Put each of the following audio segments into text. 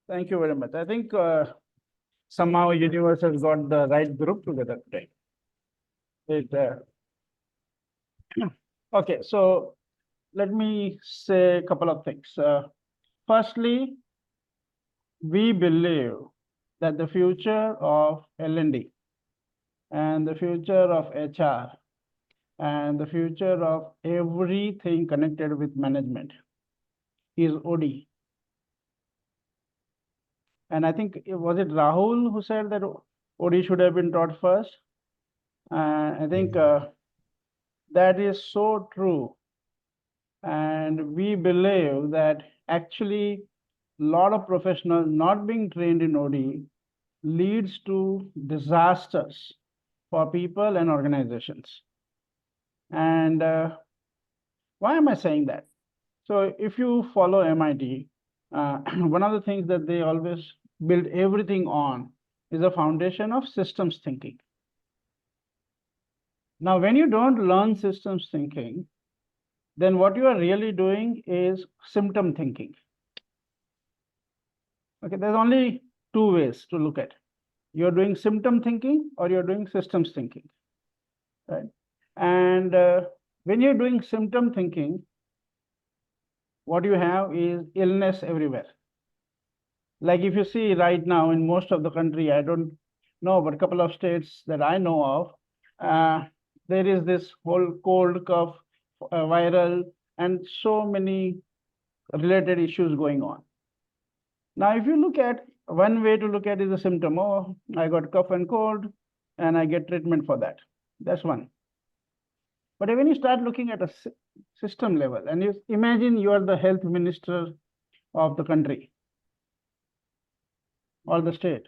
Thank you very much. I think somehow universe has got the right group together today. It, okay, so let me say a couple of things. Firstly, we believe that the future of L&D and the future of HR and the future of everything connected with management is OD. And I think, was it Rahul who said that OD should have been taught first? I think that is so true. And we believe that actually a lot of professionals not being trained in OD leads to disasters for people and organizations. And why am I saying that? So if you follow MIT, one of the things that they always build everything on is a foundation of systems thinking. Now, when you don't learn systems thinking, then what you are really doing is symptom thinking. Okay, there's only two ways to look at it. You're doing symptom thinking or you're doing systems thinking, right? And when you're doing symptom thinking, what you have is illness everywhere. Like if you see right now in most of the country, I don't know, but a couple of states that I know of, there is this whole cold, cough, viral, and so many related issues going on. Now, if you look at one way to look at is a symptom. Oh, I got cough and cold, and I get treatment for that. That's one. But when you start looking at a system level, and you imagine you are the health minister of the country or the state,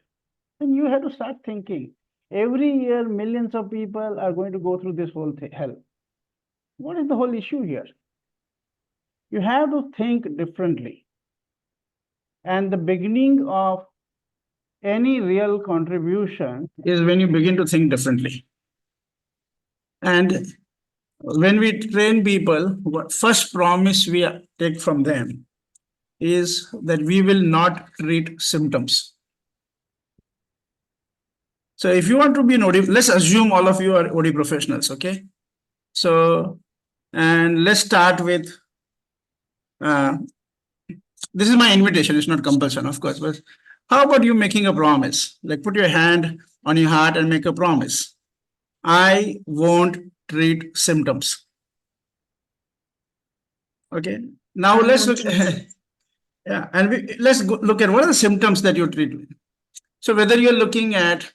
then you have to start thinking. Every year, millions of people are going to go through this whole hell. What is the whole issue here? You have to think differently. And the beginning of any real contribution is when you begin to think differently. And when we train people, what first promise we take from them is that we will not treat symptoms. So if you want to be an OD, let's assume all of you are OD professionals, okay? So, and let's start with, this is my invitation, it's not compulsion, of course, but how about you making a promise? Like put your hand on your heart and make a promise. I won't treat symptoms. Okay, now let's look, yeah, and let's look at what are the symptoms that you treat. So whether you're looking at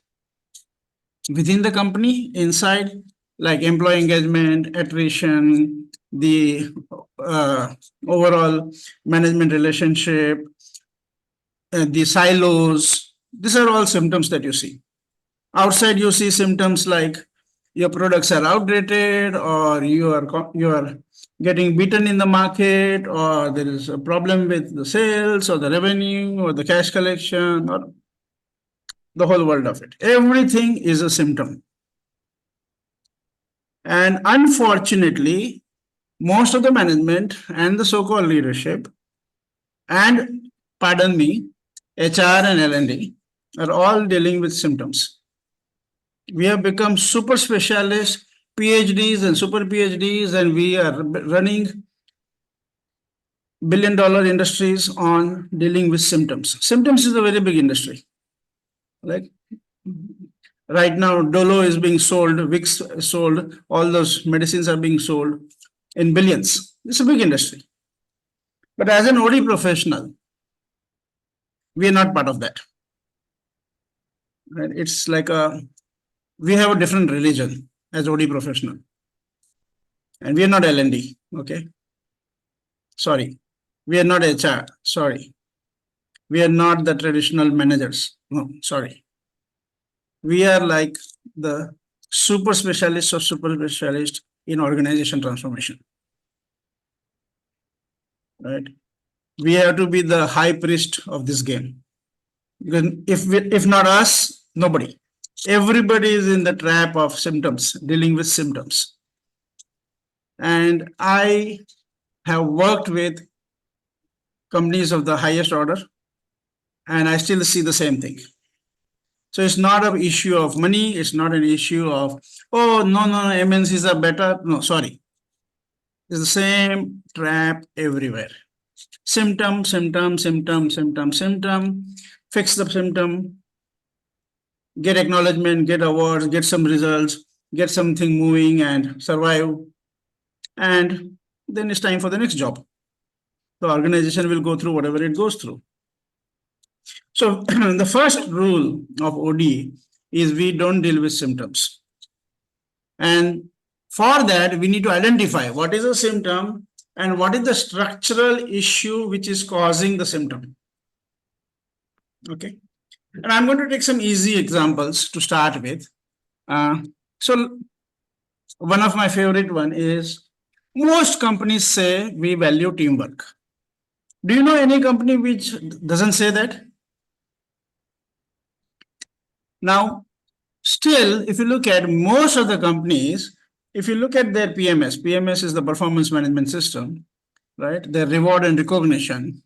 within the company, inside, like employee engagement, attrition, the overall management relationship, the silos, these are all symptoms that you see. Outside, you see symptoms like your products are outdated, or you are getting beaten in the market, or there is a problem with the sales or the revenue or the cash collection, or the whole world of it. Everything is a symptom. And unfortunately, most of the management and the so-called leadership, and pardon me, HR and L&D are all dealing with symptoms. We have become super specialists, PhDs and super PhDs, and we are running billion-dollar industries on dealing with symptoms. Symptoms is a very big industry. Like right now, Dolo is being sold, Vicks is sold, all those medicines are being sold in billions. It's a big industry. But as an OD professional, we are not part of that. Right? It's like we have a different religion as OD professional. And we are not L&D, okay? Sorry. We are not HR, sorry. We are not the traditional managers, no, sorry. We are like the super specialists of super specialists in organization transformation, right? We have to be the high priest of this game. Because if not us, nobody. Everybody is in the trap of symptoms, dealing with symptoms. And I have worked with companies of the highest order, and I still see the same thing. So it's not an issue of money. It's not an issue of, oh, no, MNCs are better. No, sorry. It's the same trap everywhere. Symptom, symptom, symptom, symptom, symptom. Fix the symptom. Get acknowledgement, get awards, get some results, get something moving and survive. And then it's time for the next job. The organization will go through whatever it goes through. So the first rule of OD is we don't deal with symptoms. And for that, we need to identify what is a symptom and what is the structural issue which is causing the symptom. Okay. And I'm going to take some easy examples to start with. So one of my favorite one is, most companies say we value teamwork. Do you know any company which doesn't say that? Now, still, if you look at most of the companies, if you look at their PMS is the performance management system, right? Their reward and recognition.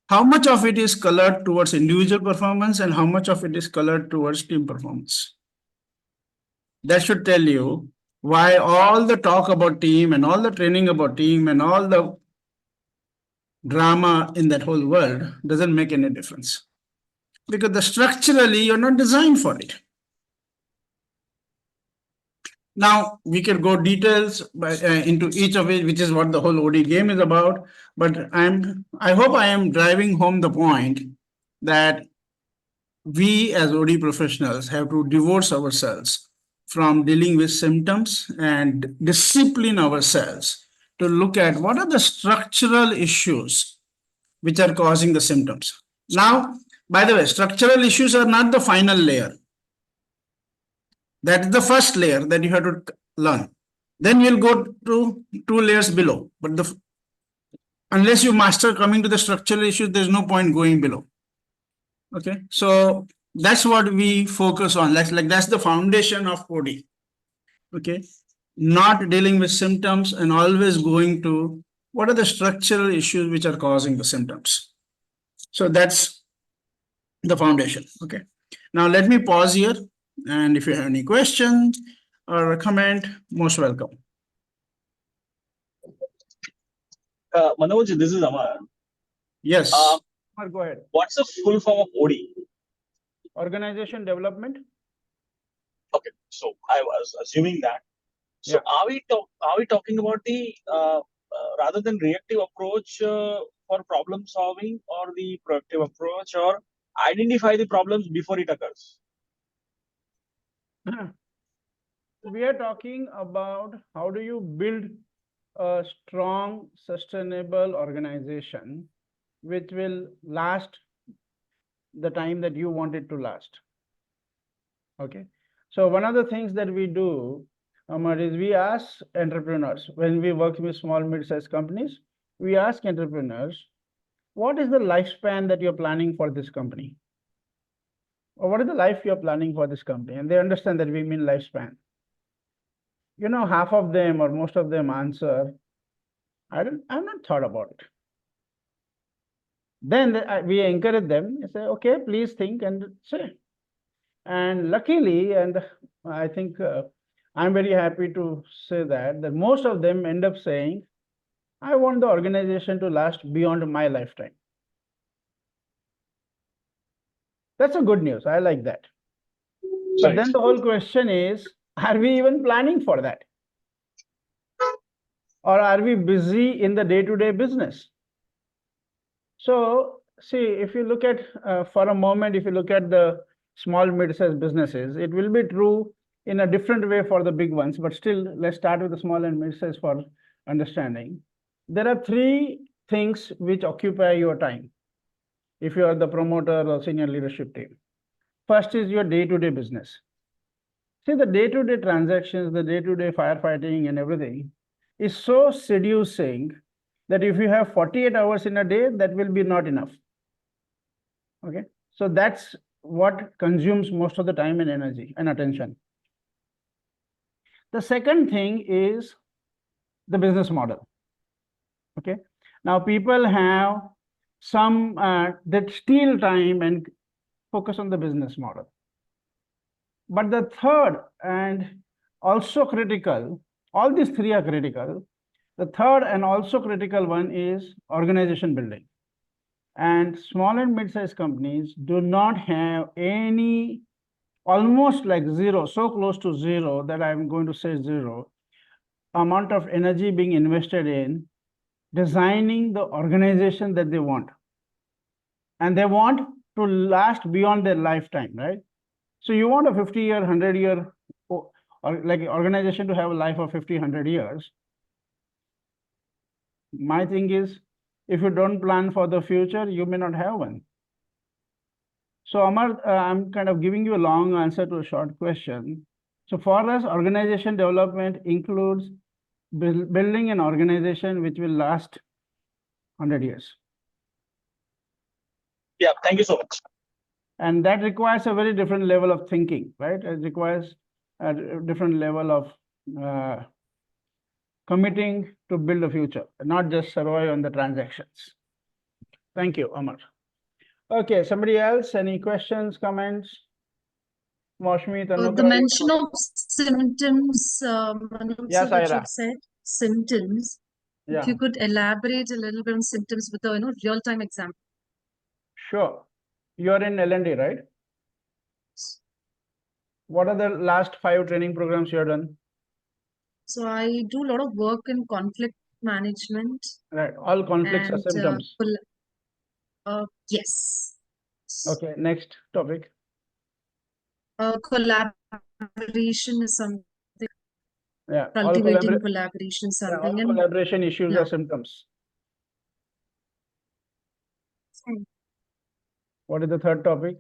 How much of it is colored towards individual performance and how much of it is colored towards team performance? That should tell you why all the talk about team and all the training about team and all the drama in that whole world doesn't make any difference. Because structurally, you're not designed for it. Now, we can go details into each of it, which is what the whole OD game is about. But I hope I am driving home the point that we as OD professionals have to divorce ourselves from dealing with symptoms and discipline ourselves to look at what are the structural issues which are causing the symptoms. Now, by the way, structural issues are not the final layer. That is the first layer that you have to learn. Then you'll go to 2 layers below. But unless you master coming to the structural issues, there's no point going below. Okay, so that's what we focus on. That's the foundation of OD. Okay, not dealing with symptoms and always going to what are the structural issues which are causing the symptoms. So that's the foundation. Okay, now let me pause here. And if you have any questions or a comment, most welcome. Manoj, this is Amar. Yes. Amar, go ahead. What's the full form of OD? Organization development. Okay, so I was assuming that. So yeah. Are we talking about the rather than reactive approach for problem solving, or the proactive approach, or identify the problems before it occurs? We are talking about how do you build a strong, sustainable organization which will last the time that you want it to last. Okay. So one of the things that we do, Amar, is we ask entrepreneurs, when we work with small, mid-sized companies, we ask entrepreneurs, what is the lifespan that you're planning for this company? Or what is the life you're planning for this company? And they understand that we mean lifespan. You know, half of them or most of them answer, I've not thought about it. Then we encourage them and say, okay, please think and say. And luckily, and I think I'm very happy to say that most of them end up saying, I want the organization to last beyond my lifetime. That's a good news. I like that. But then the whole question is, are we even planning for that? Or are we busy in the day-to-day business? So, see, if you look at, for a moment, if you look at the small, mid-sized businesses, it will be true in a different way for the big ones. But still, let's start with the small and mid-sized for understanding. There are 3 things which occupy your time if you are the promoter or senior leadership team. First is your day-to-day business. See, the day-to-day transactions, the day-to-day firefighting and everything is so seducing that if you have 48 hours in a day, that will be not enough. Okay, so that's what consumes most of the time and energy and attention. The second thing is the business model. Okay, now people have some that steal time and focus on the business model. But the third and also critical, all these three are critical. The third and also critical one is organization building. And small and mid-sized companies do not have any, almost like zero, so close to zero that I'm going to say zero, amount of energy being invested in designing the organization that they want. And they want to last beyond their lifetime, right? So you want a 50-year, 100-year, or like organization to have a life of 50, 100 years. My thing is, if you don't plan for the future, you may not have one. So Amar, I'm kind of giving you a long answer to a short question. So for us, organization development includes building an organization which will last 100 years. Yeah, thank you so much. And that requires a very different level of thinking, right? It requires a different level of committing to build a future, not just survive on the transactions. Thank you, Amar. Okay, somebody else, any questions, comments? Moshmi, Tanuka, The mention of symptoms, Yes, that Ira. you said, symptoms. If Yeah, you could elaborate a little bit on symptoms with a real-time example. sure. You're in L&D, right? What are the last 5 training programs you have done? So I do a lot of work in conflict management. Right, all conflicts are And symptoms. yes. Okay, next topic. Collaboration is something. Yeah, Cultivating collaboration is something. all And collaboration issues yeah. are symptoms. What is the third topic?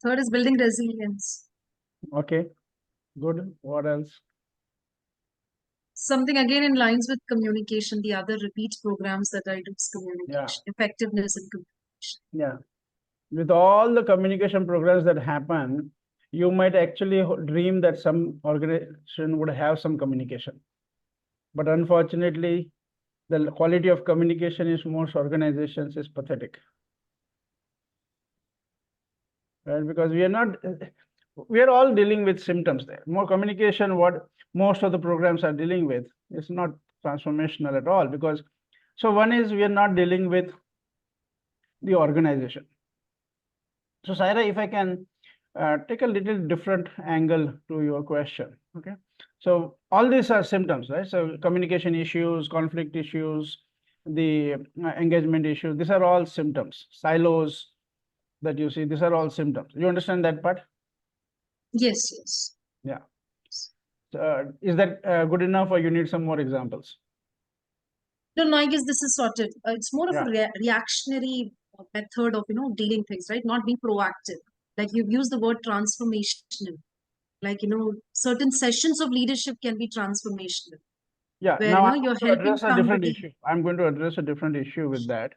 Third is building resilience. Okay, good. What else? Something again in lines with communication. The other repeat programs that I do is communication, effectiveness in communication. Yeah, with all the communication programs that happen, you might actually dream that some organization would have some communication. But unfortunately, the quality of communication in most organizations is pathetic. Right? Because we are all dealing with symptoms there. More communication, what most of the programs are dealing with, is not transformational at all. Because, so one is we are not dealing with the organization. So Saira, if I can take a little different angle to your question, okay? So all these are symptoms, right? So communication issues, conflict issues, the engagement issues, these are all symptoms. Silos that you see, these are all symptoms. You understand that part? Yes, yes. Yeah. Is that good enough, or you need some more examples? No, I guess this is sorted. It's more of Yeah. a reactionary method of dealing things, right? Not being proactive. Like you've used the word transformational. Like certain sessions of leadership can be transformational. Yeah. Where Now I'm you're going to helping address a different somebody. issue. I'm going to address a different issue with that.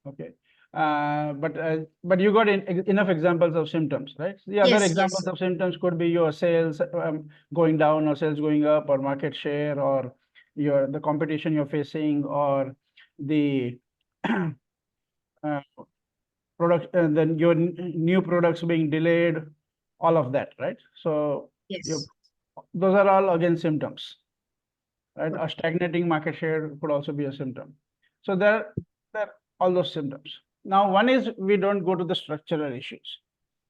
Okay. But you got enough examples of symptoms, right? The other Yes, examples yes. of symptoms could be your sales going down, or sales going up, or market share, or the competition you're facing, or the product, and then your new products being delayed, all of that, right? So Yes. those are all again symptoms, right? Okay. A stagnating market share could also be a symptom. So there are all those symptoms. Now, one is we don't go to the structural issues.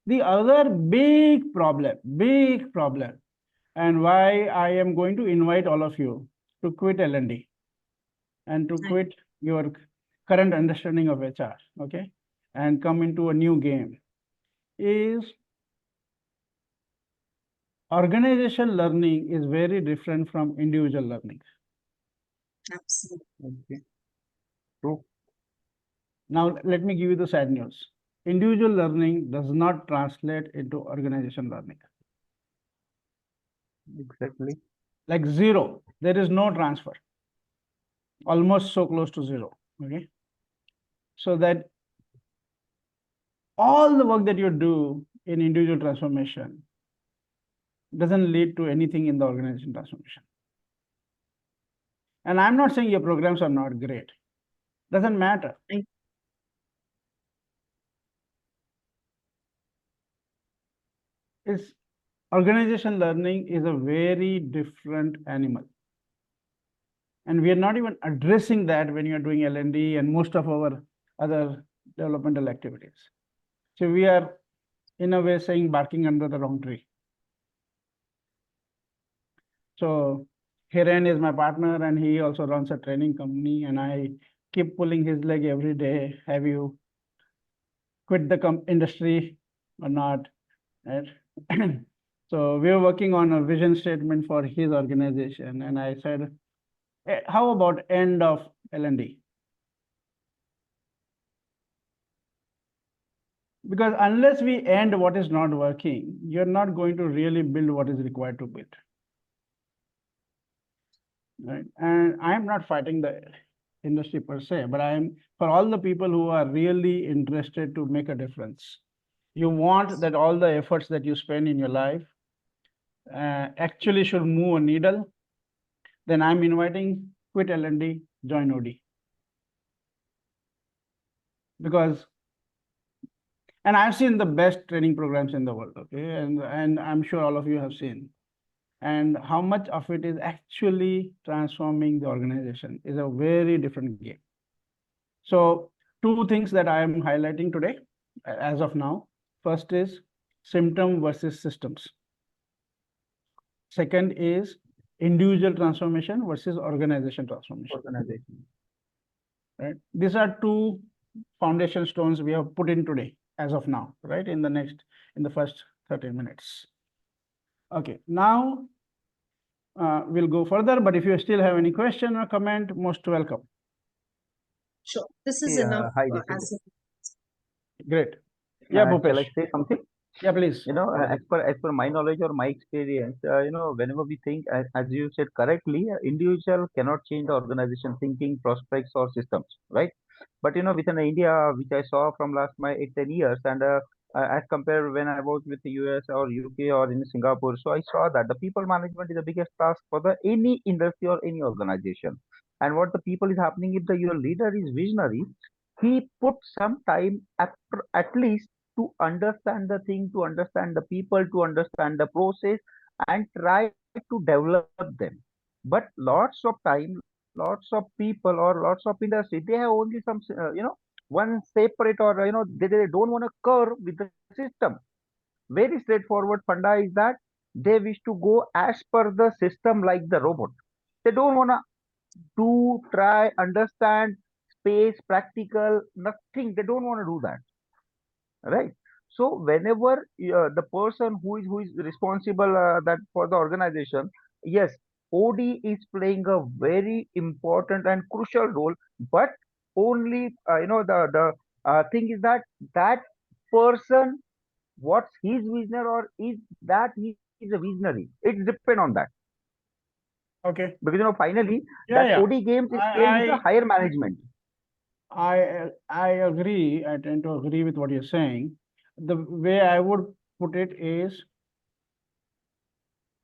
The other big problem, and why I am going to invite all of you to quit L&D and to quit your current understanding of HR, okay, and come into a new game, is organization learning is very different from individual learning. Absolutely. Okay. True. Now, let me give you the sad news. Individual learning does not translate into organization learning. Exactly. Like zero. There is no transfer. Almost so close to zero. Okay. So that all the work that you do in individual transformation doesn't lead to anything in the organization transformation. And I'm not saying your programs are not great. Doesn't matter. Right. It's organization learning is a very different animal. And we are not even addressing that when you're doing L&D and most of our other developmental activities. So we are, in a way, saying barking under the wrong tree. So Hiren is my partner and he also runs a training company, and I keep pulling his leg every day. Have you quit the industry or not? Right? So we were working on a vision statement for his organization, and I said, how about end of L&D? Because unless we end what is not working, you're not going to really build what is required to build. Right? And I'm not fighting the industry per se, but I'm for all the people who are really interested to make a difference. You want that all the efforts that you spend in your life actually should move a needle, then I'm inviting quit L&D, join OD. Because, and I've seen the best training programs in the world, okay? And I'm sure all of you have seen. And how much of it is actually transforming the organization is a very different game. So two things that I am highlighting today, as of now. First is symptom versus systems. Second is individual transformation versus organization transformation. Right? These are two foundation stones we have put in today, as of now, right? In the first 30 minutes. Okay, now we'll go further, but if you still have any question or comment, most welcome. Sure. This is Yeah, enough. hi, this is- Great. Yeah, Shall I Bhupesh. say something? Yeah, please. You know, as per my knowledge or my experience, whenever we think, as you said correctly, individual cannot change the organization thinking, prospects, or systems, right? But within India, which I saw from last my 8-10 years, and as compared when I was with the US or UK or in Singapore, so I saw that the people management is the biggest task for the any industry or any organization. And what the people is happening if your leader is visionary, he put some time at least to understand the thing, to understand the people, to understand the process, and try to develop them. But lots of time, lots of people, or lots of industry, they have only some, one separate, or they don't want to curve with the system. Very straightforward funda is that they wish to go as per the system like the robot. They don't want to try, understand space, practical, nothing. They don't want to do that, right? So whenever the person who is responsible that for the organization, yes, OD is playing a very important and crucial role, but only the thing is that that person, what's his visionary, or is that he is a visionary, it depends on that. Okay. Because finally Yeah, that yeah. OD games is playing with the higher management. I agree. I tend to agree with what you're saying. The way I would put it is,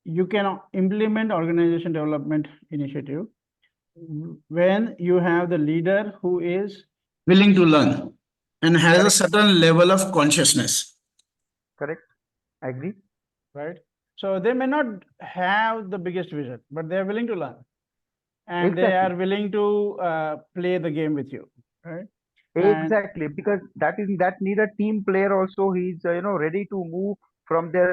you can implement organization development initiative when you have the leader who is Willing to learn and has a certain level of consciousness. Correct, I agree. right. So they may not have the biggest vision, but they are willing to learn, and they Exactly. are willing to play the game with you, right? And Exactly, because that need a team player also. He's ready to move from their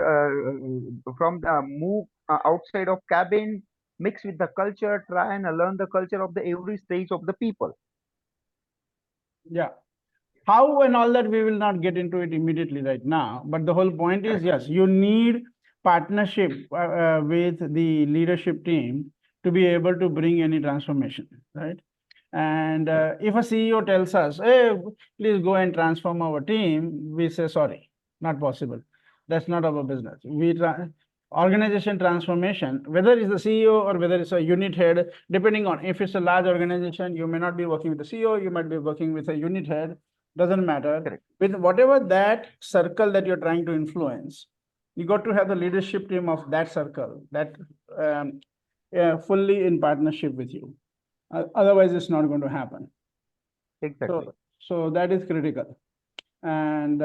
from move outside of cabin, mix with the culture, try and learn the culture of the every stage of the people. yeah, how and all that we will not get into it immediately right now. But the whole point is, yes, you need partnership with the leadership team to be able to bring any transformation, right? And if a CEO tells us, hey, please go and transform our team, we say, sorry, not possible. That's not our business. Organization transformation, whether it's the CEO or whether it's a unit head, depending on if it's a large organization, you may not be working with the CEO, you might be working with a unit head, doesn't matter. Correct. With whatever that circle that you're trying to influence, you got to have the leadership team of that circle that fully in partnership with you. Otherwise, it's not going to happen. Exactly. So that is critical. And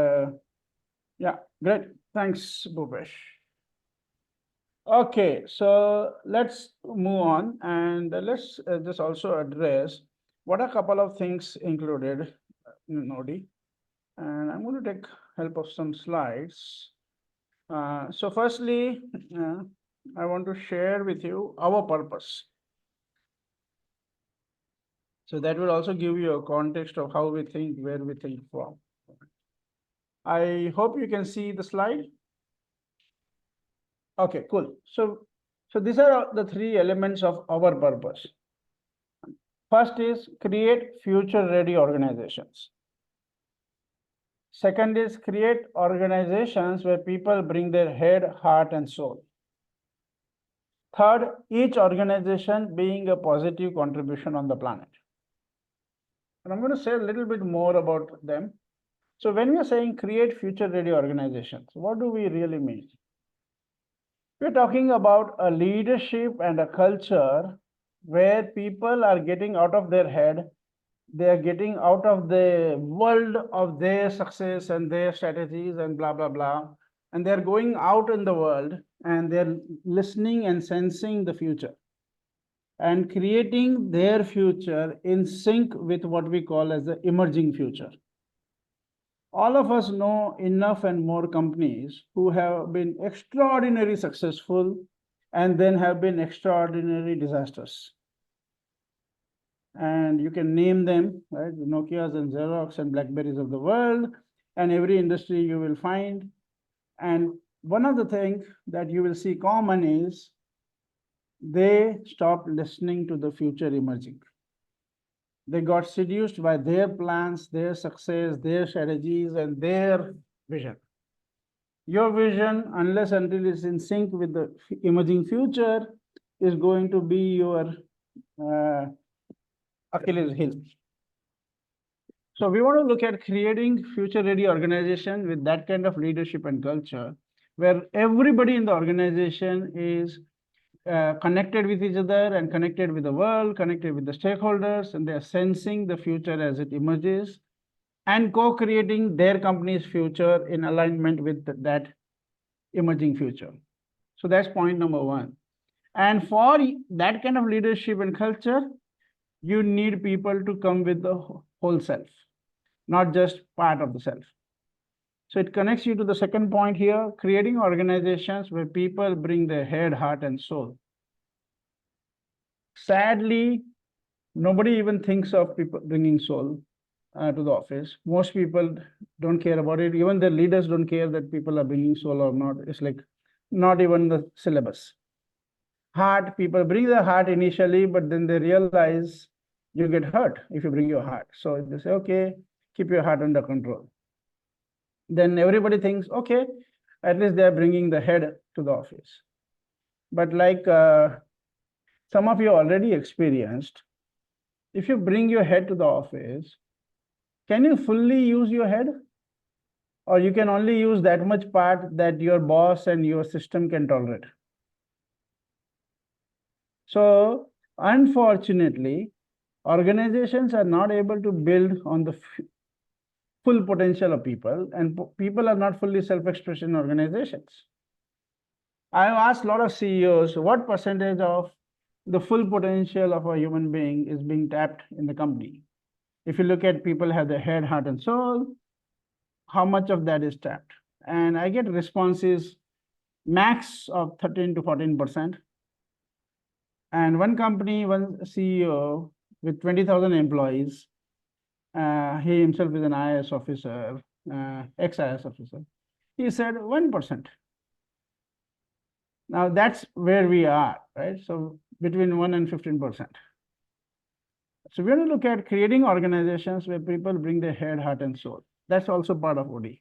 yeah, great. Thanks, Bhupesh. Okay, so let's move on and let's just also address what are a couple of things included in Nodi. And I'm going to take help of some slides. So firstly, I want to share with you our purpose. So that will also give you a context of how we think, where we think from. I hope you can see the slide. Okay, cool. So these are the three elements of our purpose. First is create future-ready organizations. Second is create organizations where people bring their head, heart, and soul. Third, each organization being a positive contribution on the planet. And I'm going to say a little bit more about them. So when we are saying create future-ready organizations, what do we really mean? We're talking about a leadership and a culture where people are getting out of their head, they are getting out of the world of their success and their strategies and blah, blah, blah. And they're going out in the world and they're listening and sensing the future and creating their future in sync with what we call as the emerging future. All of us know enough and more companies who have been extraordinarily successful and then have been extraordinary disasters. And you can name them, right? The Nokias and Xerox and Blackberries of the world, and every industry you will find. And one of the things that you will see common is they stopped listening to the future emerging. They got seduced by their plans, their success, their strategies, and their vision. Your vision, unless until it's in sync with the emerging future, is going to be your Achilles heel. So we want to look at creating future-ready organization with that kind of leadership and culture, where everybody in the organization is connected with each other and connected with the world, connected with the stakeholders, and they are sensing the future as it emerges and co-creating their company's future in alignment with that emerging future. So that's point number one. And for that kind of leadership and culture, you need people to come with the whole self, not just part of the self. So it connects you to the second point here, creating organizations where people bring their head, heart, and soul. Sadly, nobody even thinks of people bringing soul to the office. Most people don't care about it. Even the leaders don't care that people are bringing soul or not. It's like not even the syllabus. Heart, people bring their heart initially, but then they realize you get hurt if you bring your heart. So they say, okay, keep your heart under control. Then everybody thinks, okay, at least they're bringing the head to the office. But like some of you already experienced, if you bring your head to the office, can you fully use your head? Or you can only use that much part that your boss and your system can tolerate. So unfortunately, organizations are not able to build on the full potential of people, and people are not fully self-expression organizations. I've asked a lot of CEOs, what percentage of the full potential of a human being is being tapped in the company? If you look at people have their head, heart, and soul, how much of that is tapped? And I get responses max of 13 to 14%. And one company, one CEO with 20,000 employees, he himself is an IAS officer, ex-IAS officer. He said 1%. Now that's where we are, right? So between 1 and 15%. So we're going to look at creating organizations where people bring their head, heart, and soul. That's also part of OD.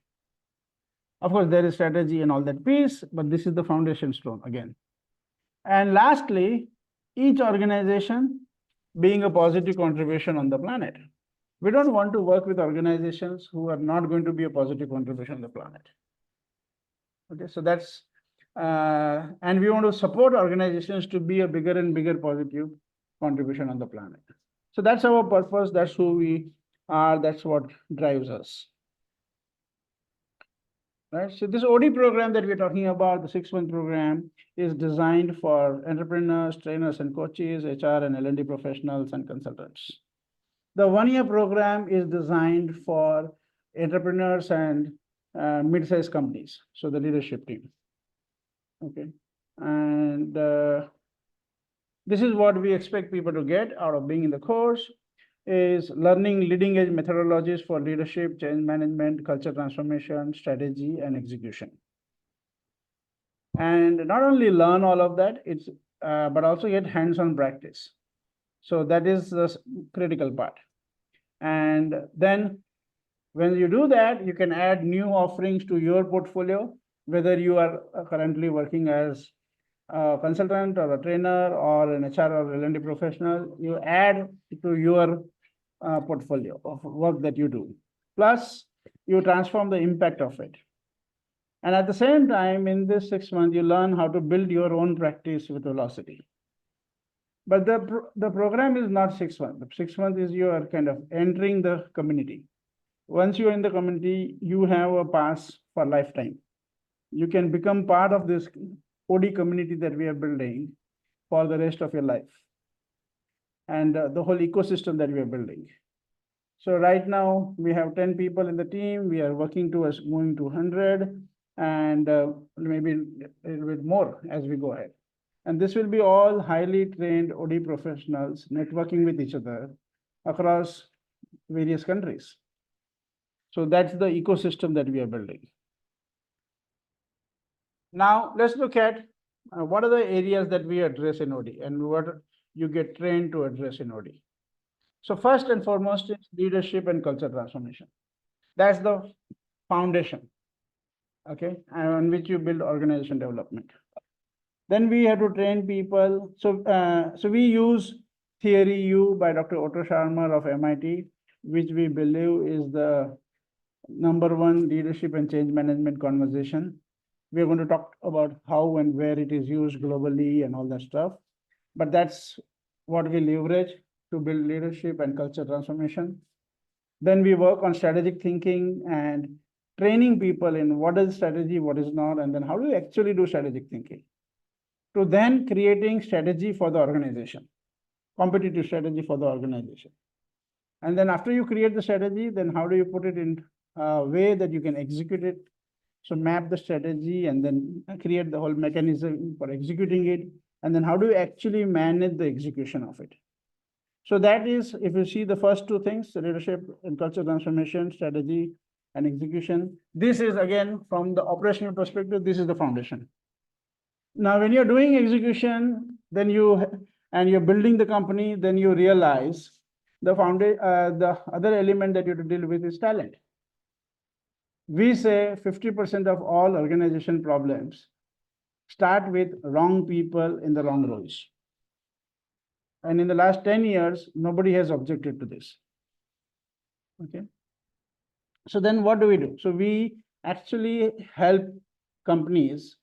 Of course, there is strategy and all that piece, but this is the foundation stone again. And lastly, each organization being a positive contribution on the planet. We don't want to work with organizations who are not going to be a positive contribution on the planet. Okay, so that's, and we want to support organizations to be a bigger and bigger positive contribution on the planet. So that's our purpose. That's who we That's what drives us. Right. So this OD program that we're talking about, the 6-month program, is designed for entrepreneurs, trainers and coaches, HR and L&D professionals and consultants. The 1-year program is designed for entrepreneurs and mid-sized companies, so the leadership team. Okay, and this is what we expect people to get out of being in the course, is learning leading edge methodologies for leadership, change management, culture transformation, strategy, and execution. And not only learn all of that, but also get hands-on practice. So that is the critical part. And then when you do that, you can add new offerings to your portfolio, whether you are currently working as a consultant or a trainer or an HR or L&D professional, you add to your portfolio of work that you do. Plus, you transform the impact of it. And at the same time, in this 6 months, you learn how to build your own practice with velocity. But the program is not 6 months. The 6 months is you are kind of entering the community. Once you're in the community, you have a pass for lifetime. You can become part of this OD community that we are building for the rest of your life. And the whole ecosystem that we are building. So right now we have 10 people in the team. We are working towards moving to 100 and maybe a little bit more as we go ahead. And this will be all highly trained OD professionals networking with each other across various countries. So that's the ecosystem that we are building. Now let's look at what are the areas that we address in OD and what you get trained to address in OD. So first and foremost is leadership and culture transformation. That's the foundation, okay, on which you build organization development. Then we have to train people. So we use Theory U by Dr. Otto Scharmer of MIT, which we believe is the #1 leadership and change management conversation. We're going to talk about how and where it is used globally and all that stuff. But that's what we leverage to build leadership and culture transformation. Then we work on strategic thinking and training people in what is strategy, what is not, and then how do you actually do strategic thinking. To then creating strategy for the organization, competitive strategy for the organization. And then after you create the strategy, then how do you put it in a way that you can execute it? So map the strategy and then create the whole mechanism for executing it. And then how do you actually manage the execution of it? So that is, if you see the first two things, leadership and culture transformation, strategy and execution, this is again, from the operational perspective, this is the foundation. Now, when you're doing execution, then you're building the company, then you realize the other element that you have to deal with is talent. We say 50% of all organization problems start with wrong people in the wrong roles. And in the last 10 years, nobody has objected to this. Okay. So then what do we do? So we actually help companies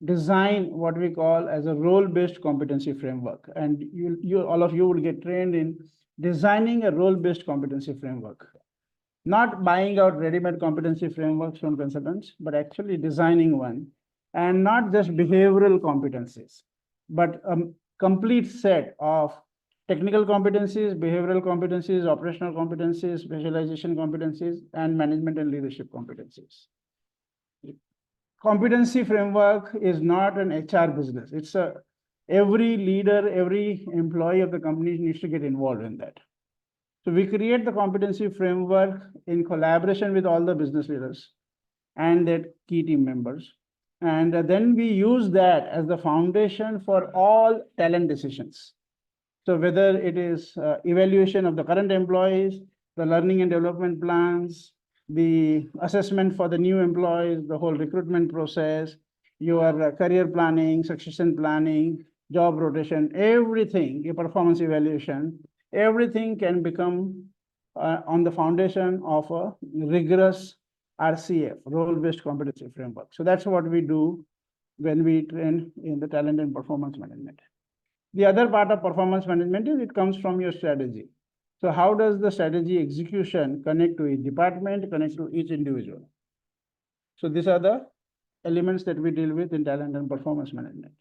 design what we call as a role-based competency framework. And all of you will get trained in designing a role-based competency framework. Not buying out ready-made competency frameworks from consultants, but actually designing one. And not just behavioral competencies, but a complete set of technical competencies, behavioral competencies, operational competencies, visualization competencies, and management and leadership competencies. Competency framework is not an HR business. It's every leader, every employee of the company needs to get involved in that. So we create the competency framework in collaboration with all the business leaders and their key team members. And then we use that as the foundation for all talent decisions. So whether it is evaluation of the current employees, the learning and development plans, the assessment for the new employees, the whole recruitment process, your career planning, succession planning, job rotation, everything, your performance evaluation, everything can become on the foundation of a rigorous RCF, role-based competency framework. So that's what we do when we train in the talent and performance management. The other part of performance management is it comes from your strategy. So how does the strategy execution connect to each department, connect to each individual? So these are the elements that we deal with in talent and performance management.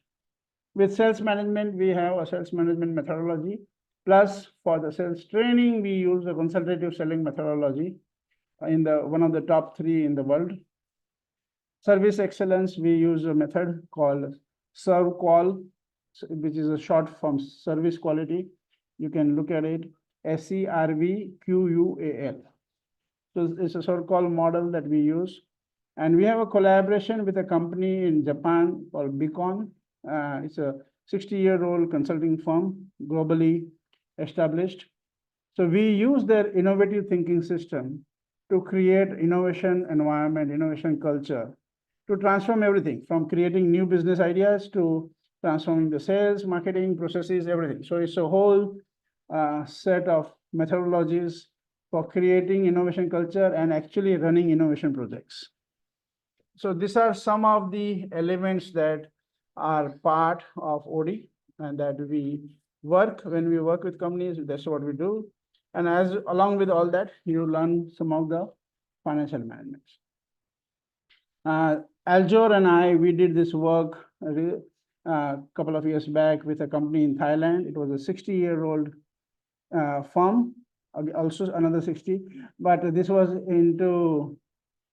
With sales management, we have a sales management methodology. Plus, for the sales training, we use a consultative selling methodology in the one of the top 3 in the world. Service excellence, we use a method called ServQual, which is a short form service quality. You can look at it, SERVQUAL. So it's a ServQual model that we use. And we have a collaboration with a company in Japan called Beacon. It's a 60-year-old consulting firm, globally established. So we use their innovative thinking system to create innovation environment, innovation culture, to transform everything from creating new business ideas to transforming the sales, marketing, processes, everything. So it's a whole set of methodologies for creating innovation culture and actually running innovation projects. So these are some of the elements that are part of OD and that we work when we work with companies. That's what we do. And as along with all that, you learn some of the financial management. Aljor and I, we did this work a couple of years back with a company in Thailand. It was a 60-year-old firm, also another 60, but this was into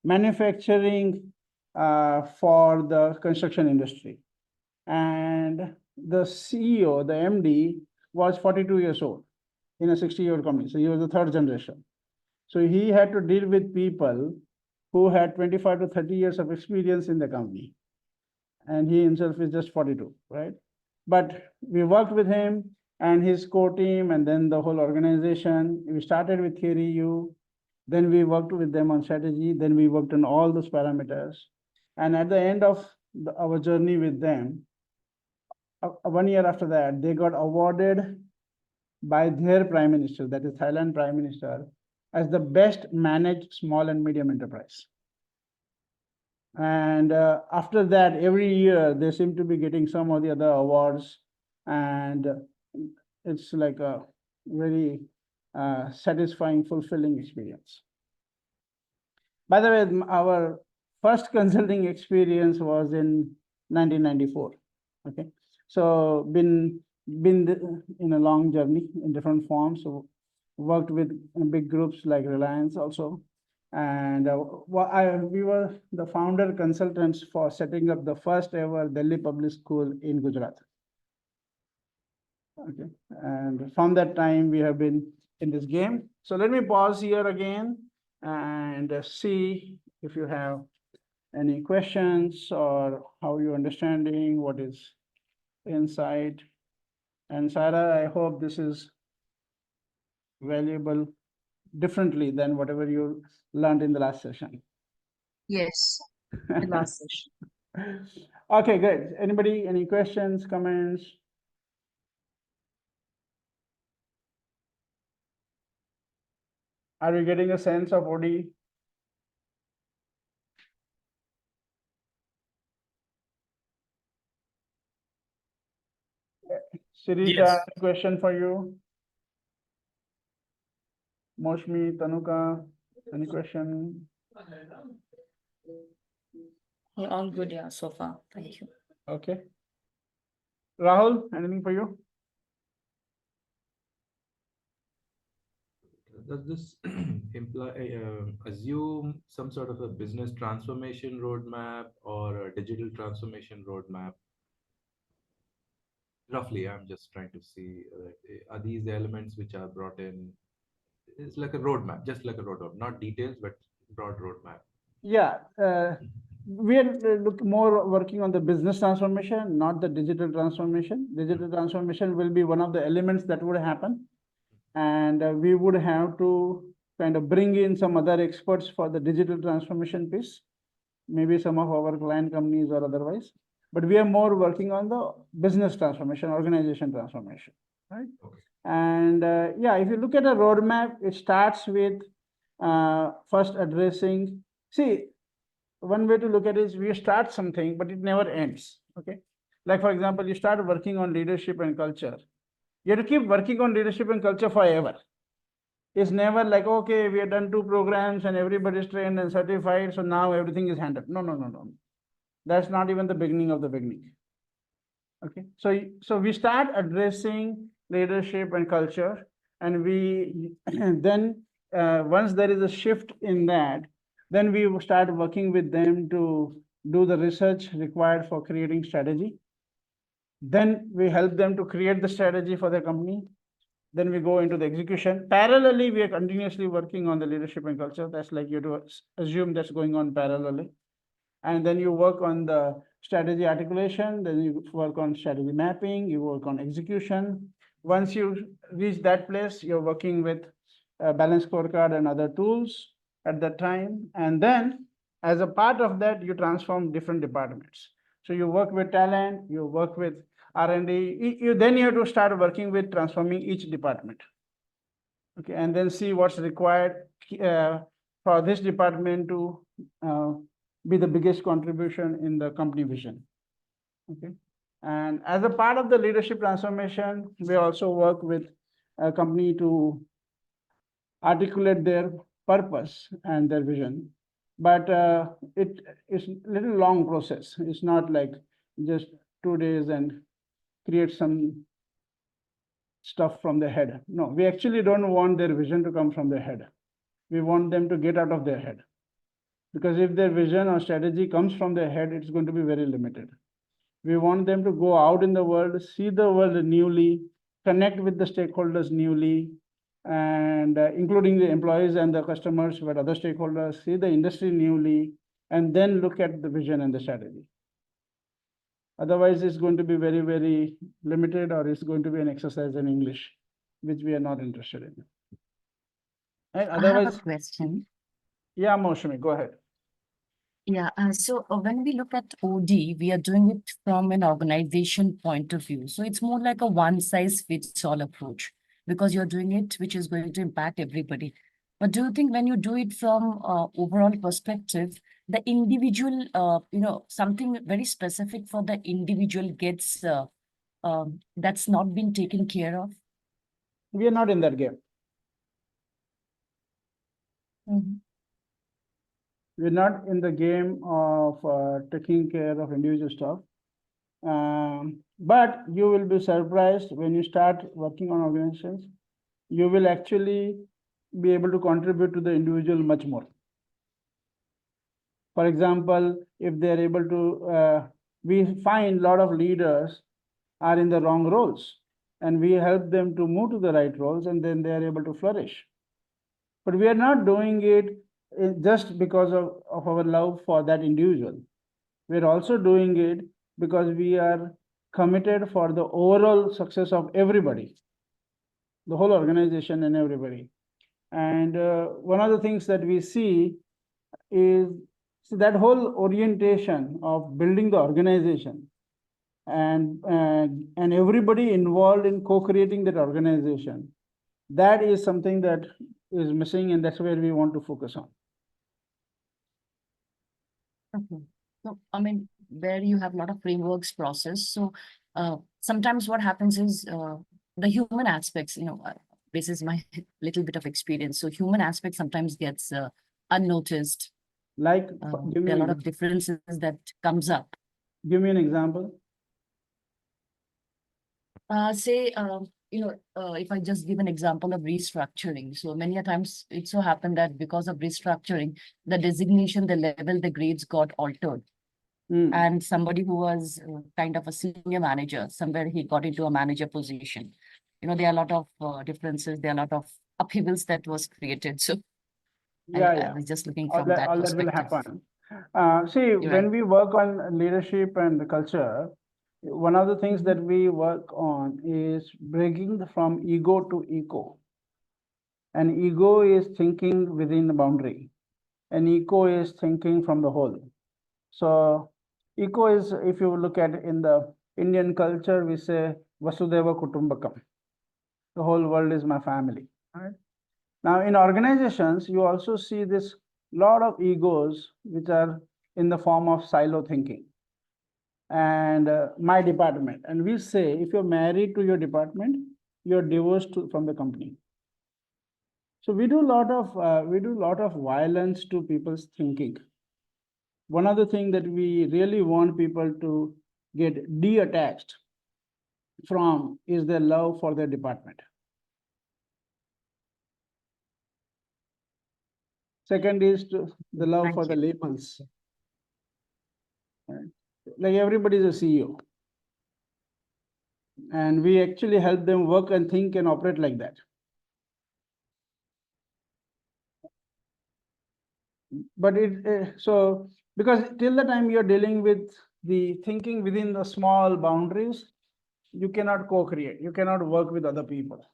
manufacturing for the construction industry. And the CEO, the MD, was 42 years old in a 60-year-old company. So he was the 3rd generation. So he had to deal with people who had 25 to 30 years of experience in the company. And he himself is just 42, right? But we worked with him and his core team and then the whole organization. We started with Theory U, then we worked with them on strategy, then we worked on all those parameters. And at the end of our journey with them, 1 year after that, they got awarded by their prime minister, that is Thailand prime minister, as the best managed small and medium enterprise. And after that, every year they seem to be getting some of the other awards, and it's like a very satisfying, fulfilling experience. By the way, our first consulting experience was in 1994. Okay, so been in a long journey in different forms. So worked with big groups like Reliance also. And we were the founder consultants for setting up the first ever Delhi public school in Gujarat. Okay, and from that time we have been in this game. So let me pause here again and see if you have any questions or how you're understanding what is inside. And Sarah, I hope this is valuable differently than whatever you learned in the last session. Yes, the last session. Okay, good. Anybody, any questions, comments? Are you getting a sense of OD? Sirisha, Yes. question for you. Moshmi, Tanuka, any question? All good, yeah, so far. Thank you. Okay. Rahul, anything for you? Does this imply assume some sort of a business transformation roadmap or a digital transformation roadmap? Roughly, I'm just trying to see, are these the elements which are brought in? It's like a roadmap, just like a roadmap, not details, but broad roadmap. Yeah, we are more working on the business transformation, not the digital transformation. Digital transformation will be one of the elements that would happen. And we would have to kind of bring in some other experts for the digital transformation piece, maybe some of our client companies or otherwise. But we are more working on the business transformation, organization transformation, right? Okay. And yeah, if you look at a roadmap, it starts with first addressing, see, one way to look at it is we start something, but it never ends, okay? Like, for example, you start working on leadership and culture. You have to keep working on leadership and culture forever. It's never like, okay, we have done 2 programs and everybody's trained and certified, so now everything is handled. No, no, no, no. That's not even the beginning of the beginning. Okay, so we start addressing leadership and culture, and we then once there is a shift in that, then we start working with them to do the research required for creating strategy. Then we help them to create the strategy for their company. Then we go into the execution. Parallelly, we are continuously working on the leadership and culture. That's like you to assume that's going on parallelly. And then you work on the strategy articulation, then you work on strategy mapping, you work on execution. Once you reach that place, you're working with a balanced scorecard and other tools at that time. And then as a part of that, you transform different departments. So you work with talent, you work with R&D, then you have to start working with transforming each department. Okay, and then see what's required for this department to be the biggest contribution in the company vision. Okay, and as a part of the leadership transformation, we also work with a company to articulate their purpose and their vision. But it is a little long process. It's not like just 2 days and create some stuff from their head. No, we actually don't want their vision to come from their head. We want them to get out of their head. Because if their vision or strategy comes from their head, it's going to be very limited. We want them to go out in the world, see the world newly, connect with the stakeholders newly, and including the employees and the customers, but other stakeholders, see the industry newly, and then look at the vision and the strategy. Otherwise, it's going to be very, very limited, or it's going to be an exercise in English, which we are not interested in. And I have a otherwise, question. yeah, Moushami, go ahead. Yeah, so when we look at OD, we are doing it from an organization point of view. So it's more like a one-size-fits-all approach because you're doing it, which is going to impact everybody. But do you think when you do it from overall perspective, the individual, something very specific for the individual gets that's not been taken care of? We are not in that game. We're not in the game of taking care of individual stuff. But you will be surprised when you start working on organizations, you will actually be able to contribute to the individual much more. For example, if they're able to, we find a lot of leaders are in the wrong roles, and we help them to move to the right roles, and then they are able to flourish. But we are not doing it just because of our love for that individual. We're also doing it because we are committed for the overall success of everybody, the whole organization and everybody. And one of the things that we see is that whole orientation of building the organization and everybody involved in co-creating that organization. That is something that is missing, and that's where we want to focus on. Okay. So, I mean, where you have a lot of frameworks process. So sometimes what happens is the human aspects, this is my little bit of experience. So human aspect sometimes gets unnoticed. Like, there are a lot of differences that comes up. Give me an example. Say, if I just give an example of restructuring. So many a times it so happened that because of restructuring, the designation, the level, the grades got altered. And somebody who was kind of a senior manager, somewhere he got into a manager position. There are a lot of differences. There are a lot of upheavals that was created. So I was just looking from that perspective. That will happen. See, when we work on leadership and culture, one of the things that we work on is breaking from ego to eco. And ego is thinking within the boundary, and eco is thinking from the whole. So eco is, if you look at it in the Indian culture, we say Vasudeva Kutumbakam. The whole world is my family. Right? Now, in organizations, you also see this lot of egos which are in the form of silo thinking. And my department. And we say, if you're married to your department, you're divorced from the company. So we do a lot of violence to people's thinking. One of the things that we really want people to get detached from is their love for their department. Second is the love Thank for the you. labels. Right? Like everybody is a CEO. And we actually help them work and think and operate like that. But so because till the time you're dealing with the thinking within the small boundaries, you cannot co-create, you cannot work with other people,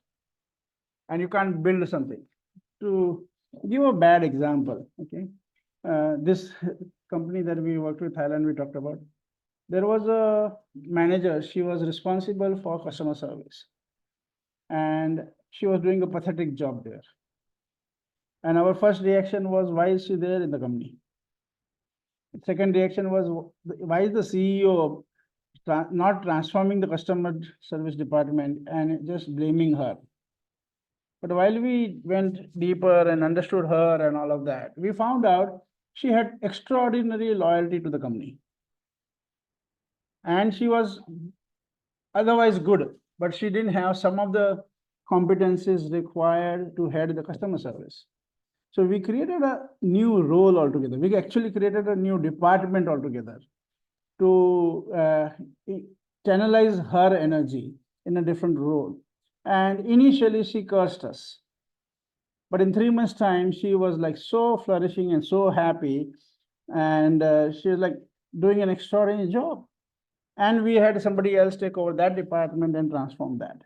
and you can't build something. To give a bad example, okay, this company that we worked with, Thailand, we talked about, there was a manager, she was responsible for customer service, and she was doing a pathetic job there. And our first reaction was, why is she there in the company? Second reaction was, why is the CEO not transforming the customer service department and just blaming her? But while we went deeper and understood her and all of that, we found out she had extraordinary loyalty to the company. And she was otherwise good, but she didn't have some of the competencies required to head the customer service. So we created a new role altogether. We actually created a new department altogether to channelize her energy in a different role. And initially she cursed us. But in 3 months' time, she was like so flourishing and so happy. And she was like doing an extraordinary job. And we had somebody else take over that department and transform that.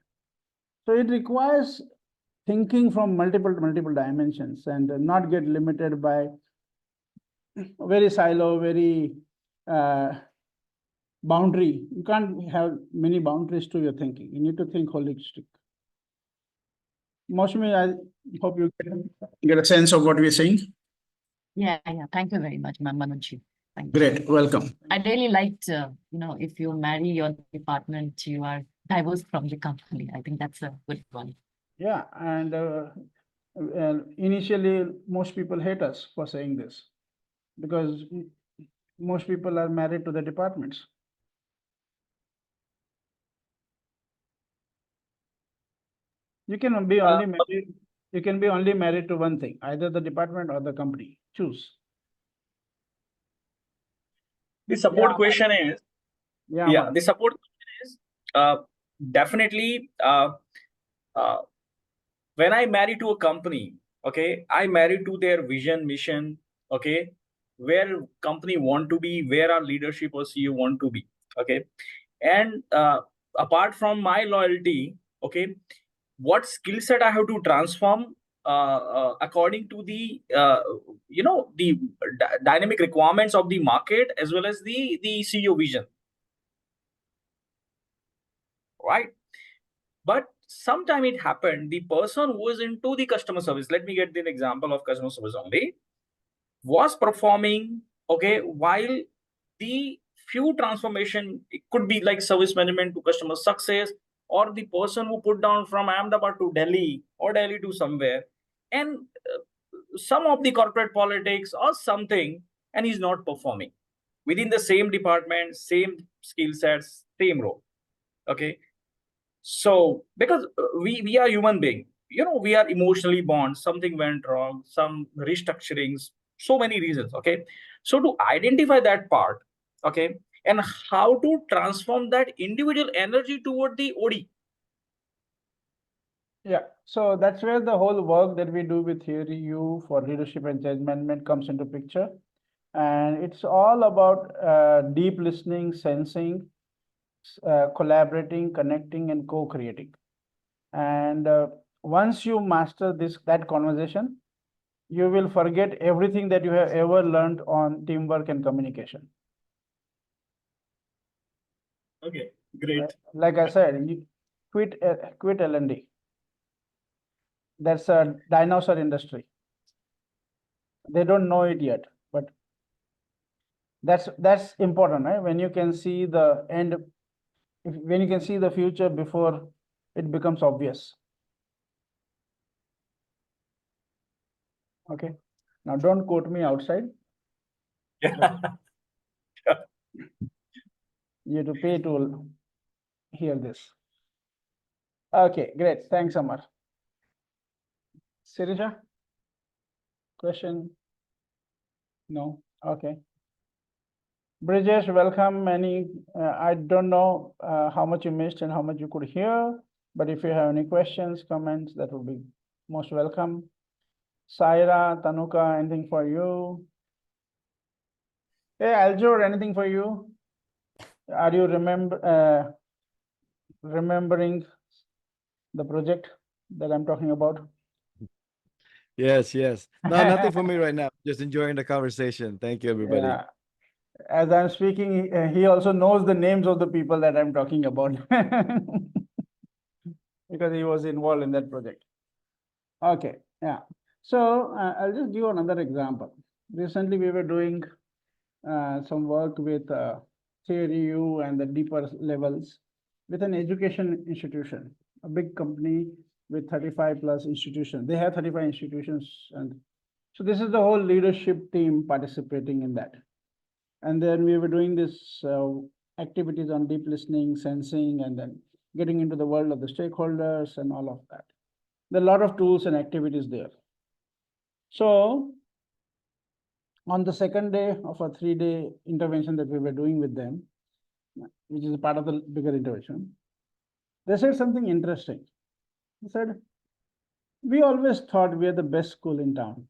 So it requires thinking from multiple dimensions and not get limited by very silo, very boundary. You can't have many boundaries to your thinking. You need to think holistic. Mosmi, I hope you Get a sense of what we're saying. Yeah. Thank you very much, Manoj. Thank you. Great, welcome. I really liked, if you marry your department, you are diverse from the company. I think that's a good one. Yeah, and initially most people hate us for saying this because most people are married to the departments. You can be only married. You can be only married to one thing, either the department or the company. Choose. The support question is, Yeah. the support question is definitely when I marry to a company, okay, I marry to their vision, mission, okay, where company want to be, where our leadership or CEO want to be, okay, and apart from my loyalty, okay, what skill set I have to transform according to the the dynamic requirements of the market as well as the CEO vision, right? But sometime it happened, the person who was into the customer service, let me get the example of customer service only, was performing, okay, while the few transformation, it could be like service management to customer success, or the person who put down from Ahmedabad to Delhi or Delhi to somewhere, and some of the corporate politics or something, and he's not performing within the same department, same skill sets, same role, okay. So because we are human being, we are emotionally bound, something went wrong, some restructurings, so many reasons, okay. So to identify that part, okay, and how to transform that individual energy toward the OD. Yeah, so that's where the whole work that we do with Theory U for leadership and change management comes into picture. And it's all about deep listening, sensing, collaborating, connecting, and co-creating. And once you master that conversation, you will forget everything that you have ever learned on teamwork and communication. Okay, great. Like I said, you quit L&D. That's a dinosaur industry. They don't know it yet, but that's important, right? When you can see the end, when you can see the future before it becomes obvious. Okay. Now don't quote me outside. You have to pay to hear this. Okay, great. Thanks, Amar. Sirisha? Question? No? Okay. Bridges, welcome. I don't know how much you missed and how much you could hear, but if you have any questions, comments, that would be most welcome. Saira, Tanuka, anything for you? Hey, Aljur, anything for you? Are you remembering the project that I'm talking about? Yes, yes. No, nothing for me right now. Just enjoying the conversation. Thank you, everybody. Yeah. As I'm speaking, he also knows the names of the people that I'm talking about because he was involved in that project. Okay, yeah. So I'll just give another example. Recently, we were doing some work with theory U and the deeper levels with an education institution, a big company with 35 plus institutions. They have 35 institutions. And so this is the whole leadership team participating in that. And then we were doing this activities on deep listening, sensing, and then getting into the world of the stakeholders and all of that. There are a lot of tools and activities there. So on the second day of a 3-day intervention that we were doing with them, which is a part of the bigger intervention, they said something interesting. They said, we always thought we are the best school in town.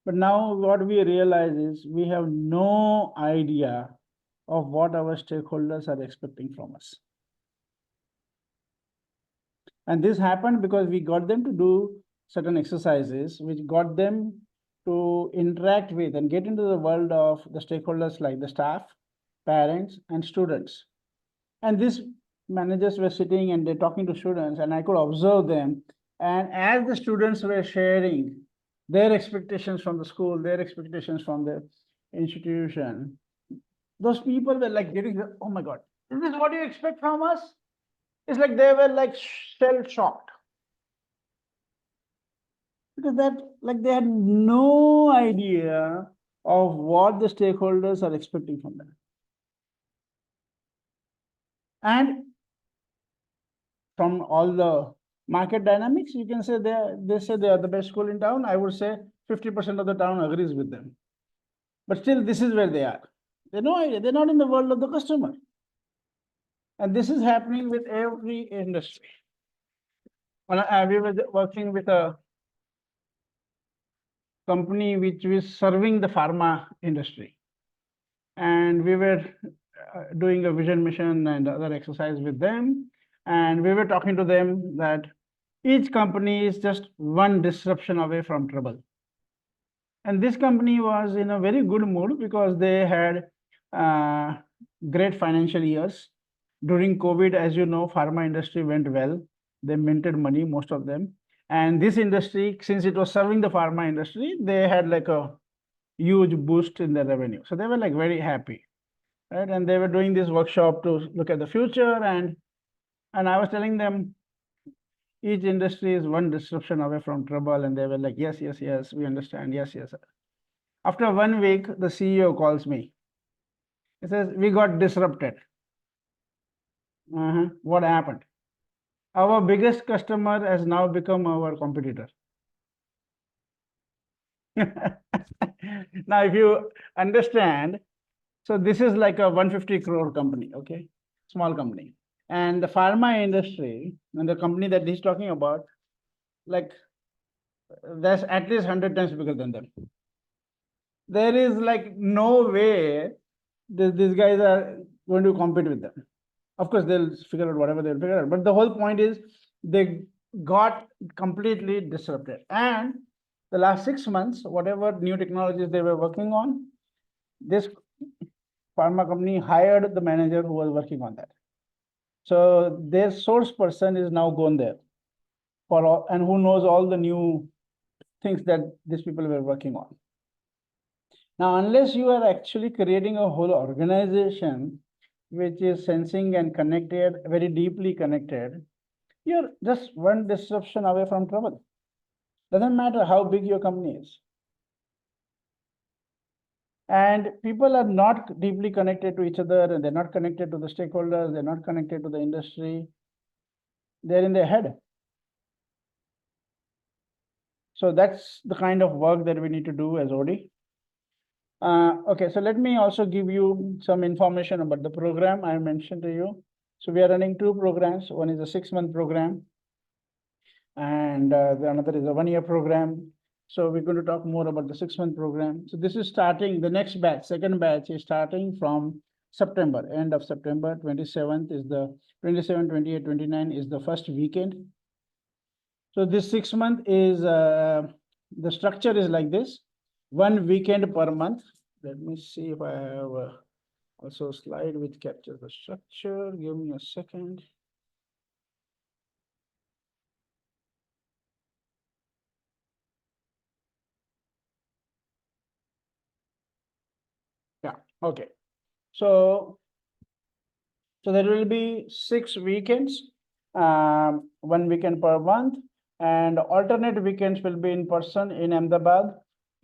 But now what we realize is we have no idea of what our stakeholders are expecting from us. And this happened because we got them to do certain exercises, which got them to interact with and get into the world of the stakeholders like the staff, parents, and students. And these managers were sitting and they're talking to students, and I could observe them. And as the students were sharing their expectations from the school, their expectations from the institution, those people were like getting, oh my God, is this what you expect from us? It's like they were like shell-shocked. Because they had no idea of what the stakeholders are expecting from them. And from all the market dynamics, you can say they say they are the best school in town. I would say 50% of the town agrees with them. But still, this is where they are. They have no idea. They're not in the world of the customer. And this is happening with every industry. We were working with a company which was serving the pharma industry. And we were doing a vision mission and other exercise with them. And we were talking to them that each company is just one disruption away from trouble. And this company was in a very good mood because they had great financial years. During COVID, as you know, pharma industry went well. They minted money, most of them. And this industry, since it was serving the pharma industry, they had like a huge boost in their revenue. So they were like very happy, right? And they were doing this workshop to look at the future. And I was telling them, each industry is one disruption away from trouble. And they were like, yes, yes, yes, we understand. Yes, yes. After 1 week, the CEO calls me. He says, we got disrupted. What happened? Our biggest customer has now become our competitor. Now, if you understand, so this is like a 150 crore company, okay? Small company. And the pharma industry and the company that he's talking about, like, that's at least 100 times bigger than them. There is like no way these guys are going to compete with them. Of course, they'll figure out whatever they'll figure out. But the whole point is they got completely disrupted. And the last 6 months, whatever new technologies they were working on, this pharma company hired the manager who was working on that. So their source person is now gone there for all, and who knows all the new things that these people were working on. Now, unless you are actually creating a whole organization which is sensing and connected, very deeply connected, you're just one disruption away from trouble. Doesn't matter how big your company is. And people are not deeply connected to each other, and they're not connected to the stakeholders, they're not connected to the industry. They're in their head. So that's the kind of work that we need to do as OD. Okay, so let me also give you some information about the program I mentioned to you. So we are running 2 programs. One is a 6-month program, and the another is a 1-year program. So we're going to talk more about the 6-month program. So this is starting, the next batch, second batch is starting from September, end of September. 27th is the 27, 28, 29 is the first weekend. So this 6-month is, the structure is like this, 1 weekend per month. Let me see if I have also a slide which captures the structure. Give me a second. Yeah, okay. So there will be 6 weekends, 1 weekend per month, and alternate weekends will be in person in Ahmedabad,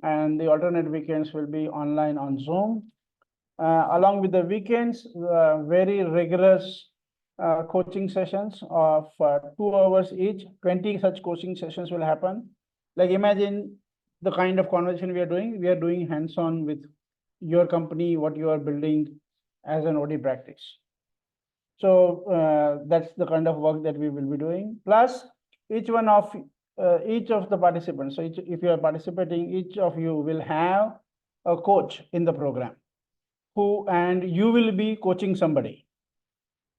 and the alternate weekends will be online on Zoom. Along with the weekends, very rigorous coaching sessions of 2 hours each. 20 such coaching sessions will happen. Like imagine the kind of conversation we are doing. We are doing hands-on with your company, what you are building as an OD practice. So that's the kind of work that we will be doing. Plus, each of the participants. So if you are participating, each of you will have a coach in the program, and you will be coaching somebody.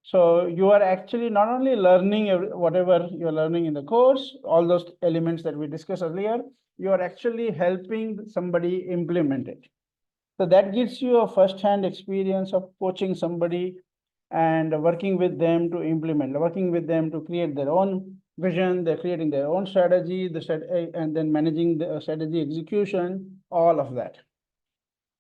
So you are actually not only learning whatever you're learning in the course, all those elements that we discussed earlier, you are actually helping somebody implement it. So that gives you a first-hand experience of coaching somebody and working with them to implement, working with them to create their own vision. They're creating their own strategy, and then managing the strategy execution, all of that.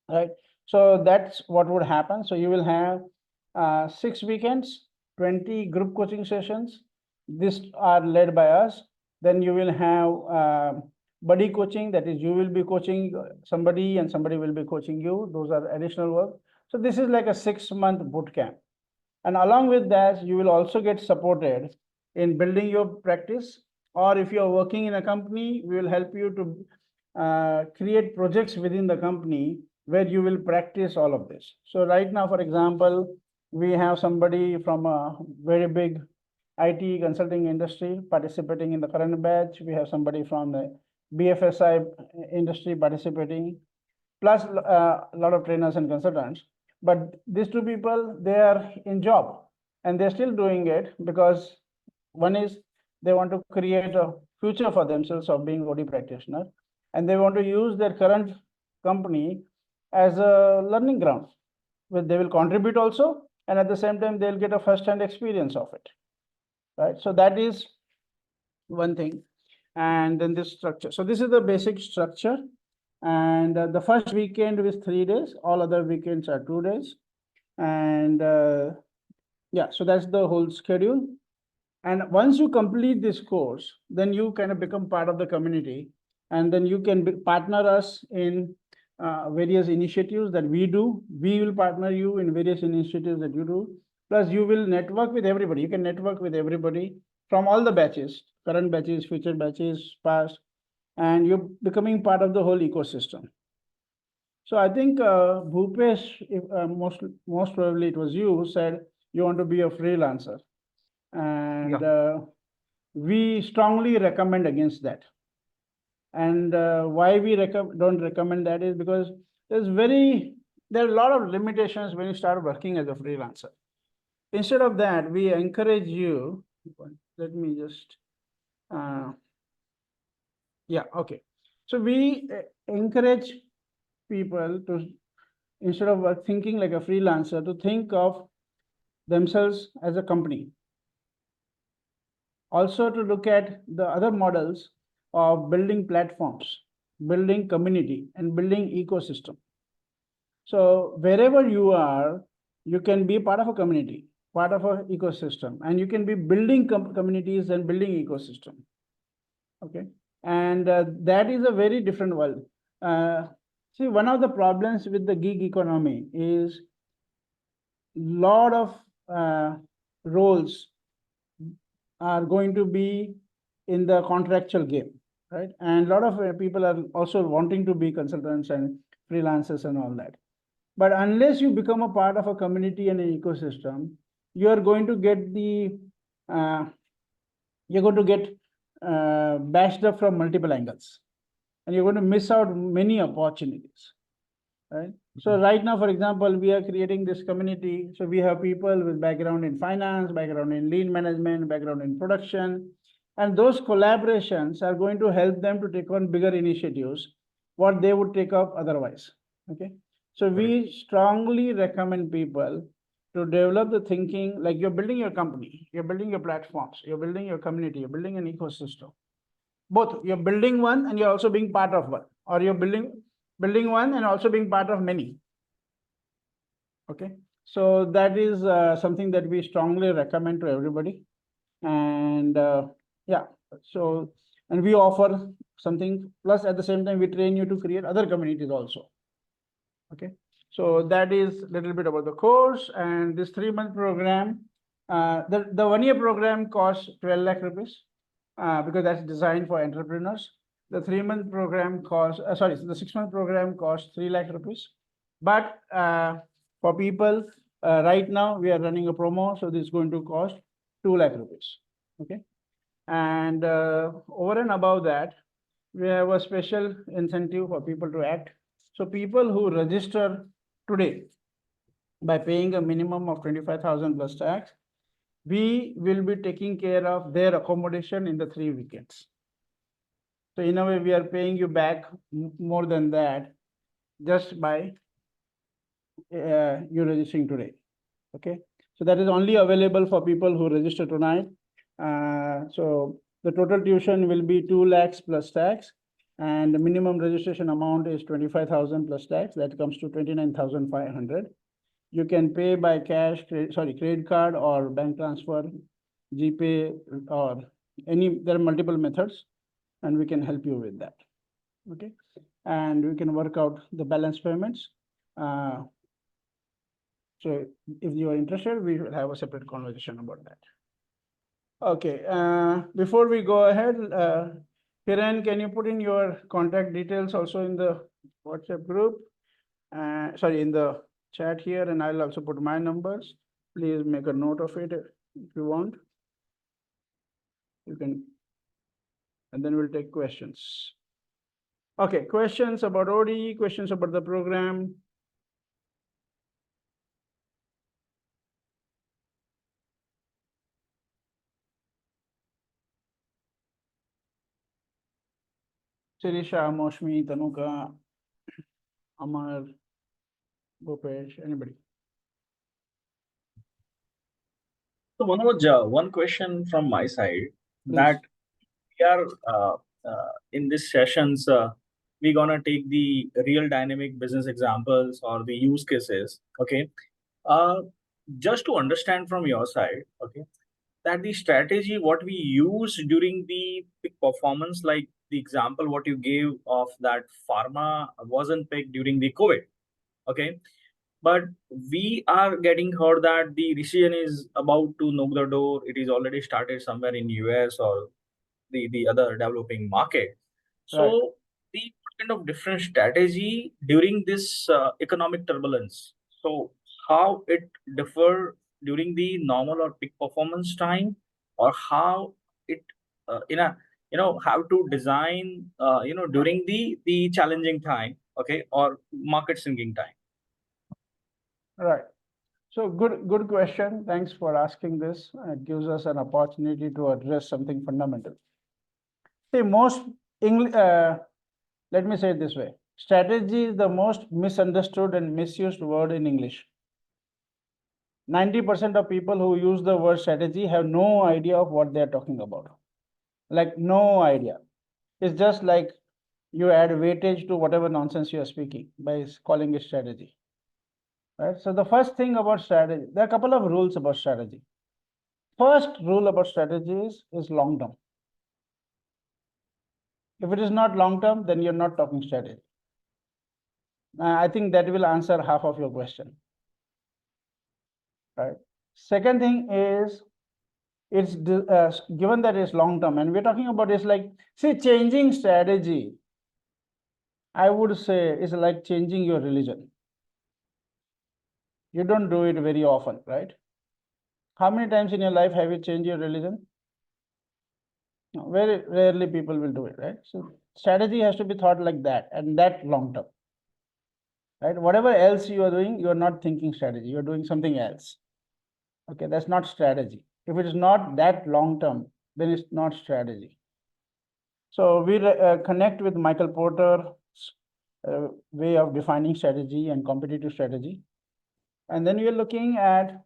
Right. So that's what would happen. So you will have 6 weekends, 20 group coaching sessions. These are led by us. Then you will have buddy coaching, that is, you will be coaching somebody and somebody will be coaching you. Those are additional work. So this is like a 6-month boot camp. And along with that, you will also get supported in building your practice. Or if you are working in a company, we will help you to create projects within the company where you will practice all of this. So right now, for example, we have somebody from a very big IT consulting industry participating in the current batch. We have somebody from the BFSI industry participating, plus a lot of trainers and consultants. But these 2 people, they are in job and they're still doing it because one is they want to create a future for themselves of being OD practitioner, and they want to use their current company as a learning ground where they will contribute also, and at the same time they'll get a first-hand experience of it. Right. So that is one thing. And then this structure. So this is the basic structure. And the first weekend is 3 days. All other weekends are 2 days. And yeah, so that's the whole schedule. And once you complete this course, then you kind of become part of the community, and then you can partner us in various initiatives that we do. We will partner you in various initiatives that you do. Plus, you will network with everybody. You can network with everybody from all the batches, current batches, future batches, past, and you're becoming part of the whole ecosystem. So I think Bhupesh, if, most probably it was you who said you want to be a freelancer. And we strongly recommend against that. And why we don't recommend that is because there are a lot of limitations when you start working as a freelancer. Instead of that, we encourage you. Let me just, yeah, okay. So we encourage people to, instead of thinking like a freelancer, to think of themselves as a company. Also to look at the other models of building platforms, building community, and building ecosystem. So wherever you are, you can be part of a community, part of an ecosystem, and you can be building communities and building ecosystem. Okay. And that is a very different world. See, one of the problems with the gig economy is lot of roles are going to be in the contractual game, right? And a lot of people are also wanting to be consultants and freelancers and all that. But unless you become a part of a community and an ecosystem, you are going to get bashed up from multiple angles, and you're going to miss out many opportunities, right? So right now, for example, we are creating this community. So we have people with background in finance, background in lean management, background in production, and those collaborations are going to help them to take on bigger initiatives, what they would take up otherwise, okay? So we strongly recommend people to develop the thinking, like you're building your company, you're building your platforms, you're building your community, you're building an ecosystem. Both, you're building one and you're also being part of one, or you're building one and also being part of many. Okay, so that is something that we strongly recommend to everybody. And yeah, so, and we offer something, plus at the same time, we train you to create other communities also. Okay, so that is a little bit about the course. And this 3-month program, the 1-year program costs 12 lakh rupees because that's designed for entrepreneurs. The 3-month program costs, the 6-month program costs 3 lakh rupees. But for people, right now we are running a promo, so this is going to cost 2 lakh rupees. Okay, and over and above that, we have a special incentive for people to act. So people who register today by paying a minimum of 25,000 plus tax, we will be taking care of their accommodation in the 3 weekends. So in a way, we are paying you back more than that just by you registering today. Okay, so that is only available for people who register tonight. So the total tuition will be 2 lakhs plus tax, and the minimum registration amount is 25,000 plus tax. That comes to 29,500. You can pay by cash, credit card or bank transfer, GPay, or there are multiple methods, and we can help you with that. Okay, and we can work out the balance payments. So if you are interested, we will have a separate conversation about that. Okay, before we go ahead, Kiran, can you put in your contact details also in the WhatsApp group? In the chat here, and I'll also put my numbers. Please make a note of it if you want. You can, and then we'll take questions. Okay, questions about OD, questions about the program. Sirisha, Moshmi, Tanuka, Amar, Bhupesh, anybody? So Manoj, one question from my side, Please. that we are in these sessions, we're gonna take the real dynamic business examples or the use cases. Okay, just to understand from your side, okay, that the strategy what we use during the peak performance, like the example what you gave of that pharma wasn't picked during the COVID. Okay, but we are getting heard that the recession is about to knock the door. It is already started somewhere in US or the other developing market. So Right. the kind of different strategy during this economic turbulence. So how it differ during the normal or peak performance time, or how it how to design during the challenging time, okay, or market sinking time. Right. So good question. Thanks for asking this. It gives us an opportunity to address something fundamental. See, let me say it this way. Strategy is the most misunderstood and misused word in English. 90% of people who use the word strategy have no idea of what they're talking about. Like, no idea. It's just like you add weightage to whatever nonsense you are speaking by calling it strategy. Right? So the first thing about strategy, there are a couple of rules about strategy. First rule about strategies is long term. If it is not long-term, then you're not talking strategy. I think that will answer half of your question. Right. Second thing is, it's given that it's long-term, and we're talking about is like, say, changing strategy, I would say is like changing your religion. You don't do it very often, right? How many times in your life have you changed your religion? No, very rarely people will do it, right? So strategy has to be thought like that, and that long term, right? Whatever else you are doing, you are not thinking strategy, you're doing something else. Okay, that's not strategy. If it is not that long term, then it's not strategy. So we connect with Michael Porter's way of defining strategy and competitive strategy. And then we are looking at,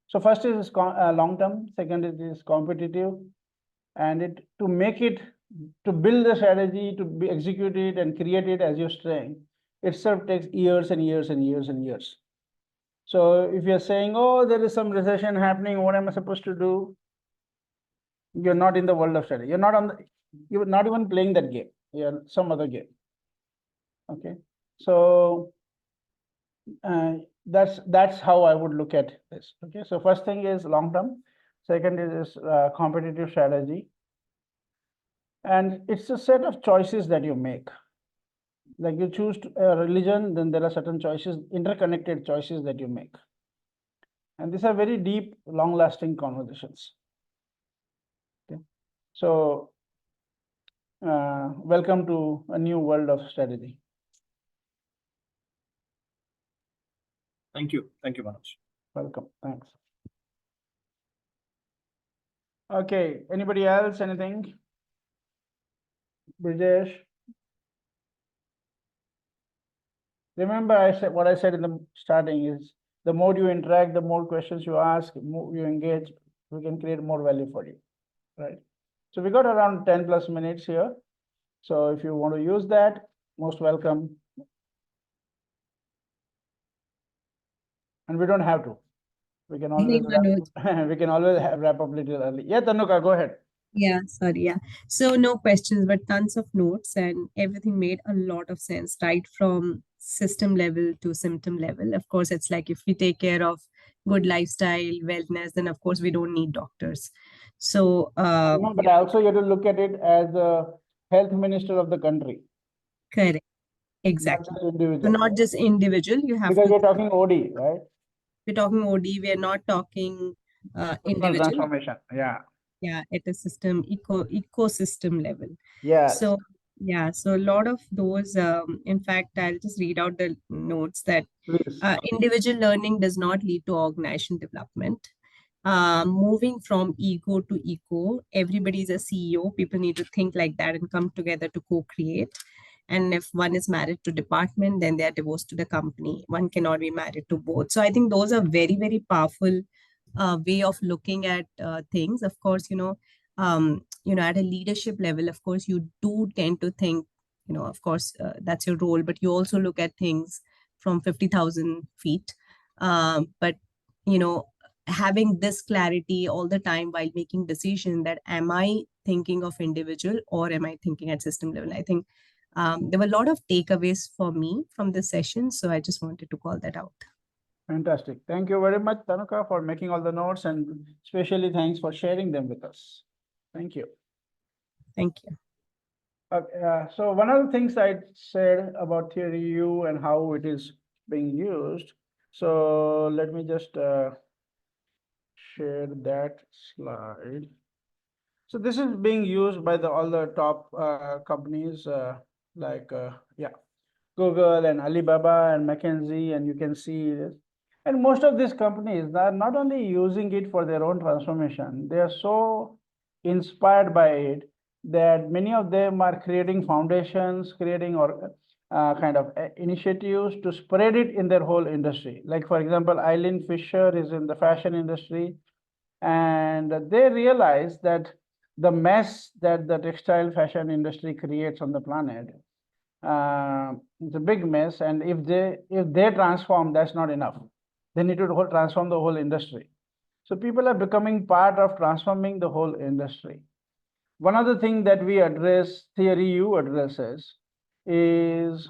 so first is long term, second is competitive, and to build the strategy, to be execute it and create it as your strength, itself takes years and years and years and years. So if you're saying, oh, there is some recession happening, what am I supposed to do? You're not in the world of strategy. You're not even playing that game. You're some other game. Okay. So that's how I would look at this. Okay. So first thing is long term. Second is competitive strategy. And it's a set of choices that you make. Like you choose a religion, then there are certain choices, interconnected choices that you make. And these are very deep, long-lasting conversations. Okay. So welcome to a new world of strategy. Thank you, Manoj. Welcome. Thanks. Okay. Anybody else? Anything? Brijesh? Remember, I said what I said in the starting is the more you interact, the more questions you ask, more you engage, we can create more value for you, right? So we got around 10 plus minutes here. So if you want to use that, most welcome. And we don't have to. We can always we can always wrap up a little early. Yeah, Tanuka, go ahead. Yeah, sorry. Yeah. So no questions, but tons of notes, and everything made a lot of sense, right from system level to symptom level. Of course, it's like if we take care of good lifestyle, wellness, then of course we don't need doctors. So but also you have to look at it as the health minister of the country. correct. Exactly. Not individual. So not just individual, you have because to. we're talking OD, right? We're talking OD, we are not talking individual. Transformation. Yeah. Yeah, at a system ecosystem level. Yes. So yeah, so a lot of those in fact, I'll just read out the notes that Please. Individual learning does not lead to organization development. Moving from ego to eco, everybody is a CEO. People need to think like that and come together to co-create. And if one is married to department, then they are divorced to the company. One cannot be married to both. So I think those are very, very powerful way of looking at things. Of course, at a leadership level, of course, you do tend to think, of course, that's your role, but you also look at things from 50,000 feet. But, having this clarity all the time while making decision that am I thinking of individual or am I thinking at system level? I think there were a lot of takeaways for me from this session. So I just wanted to call that out. Fantastic. Thank you very much, Tanuka, for making all the notes, and especially thanks for sharing them with us. Thank you. Thank you. So one of the things I said about theory U and how it is being used. So let me just share that slide. So this is being used by all the top companies like Google and Alibaba and McKinsey, and you can see this. And most of these companies are not only using it for their own transformation, they are so inspired by it that many of them are creating foundations, creating kind of initiatives to spread it in their whole industry. Like, for example, Eileen Fisher is in the fashion industry, and they realize that the mess that the textile fashion industry creates on the planet, it's a big mess, and if they transform, that's not enough. They need to transform the whole industry. So people are becoming part of transforming the whole industry. one other thing that we address, theory U addresses, is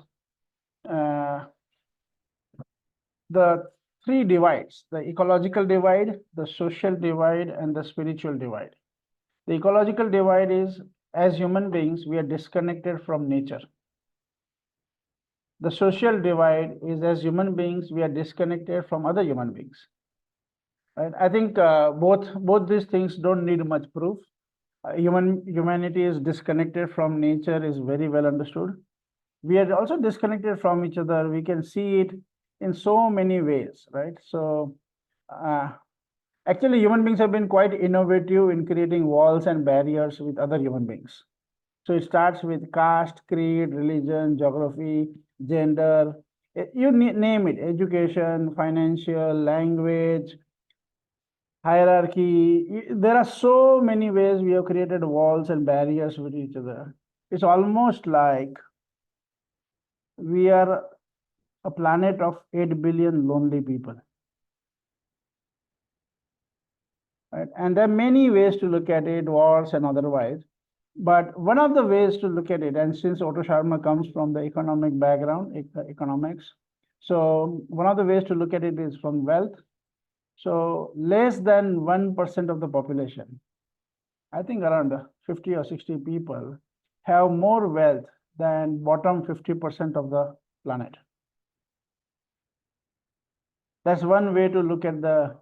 the three divides: the ecological divide, the social divide, and the spiritual divide. The ecological divide is, as human beings, we are disconnected from nature. The social divide is, as human beings, we are disconnected from other human beings. Right? I think both these things don't need much proof. Humanity is disconnected from nature is very well understood. We are also disconnected from each other. We can see it in so many ways, right? So actually, human beings have been quite innovative in creating walls and barriers with other human beings. So it starts with caste, creed, religion, geography, gender, you name it, education, financial, language, hierarchy. There are so many ways we have created walls and barriers with each other. It's almost like we are a planet of 8 billion lonely people. Right? And there are many ways to look at it, wars and otherwise. But one of the ways to look at it, and since Otto Sharma comes from the economic background, economics, so one of the ways to look at it is from wealth. So less than 1% of the population, I think around 50 or 60 people, have more wealth than bottom 50% of the planet. That's one way to look at the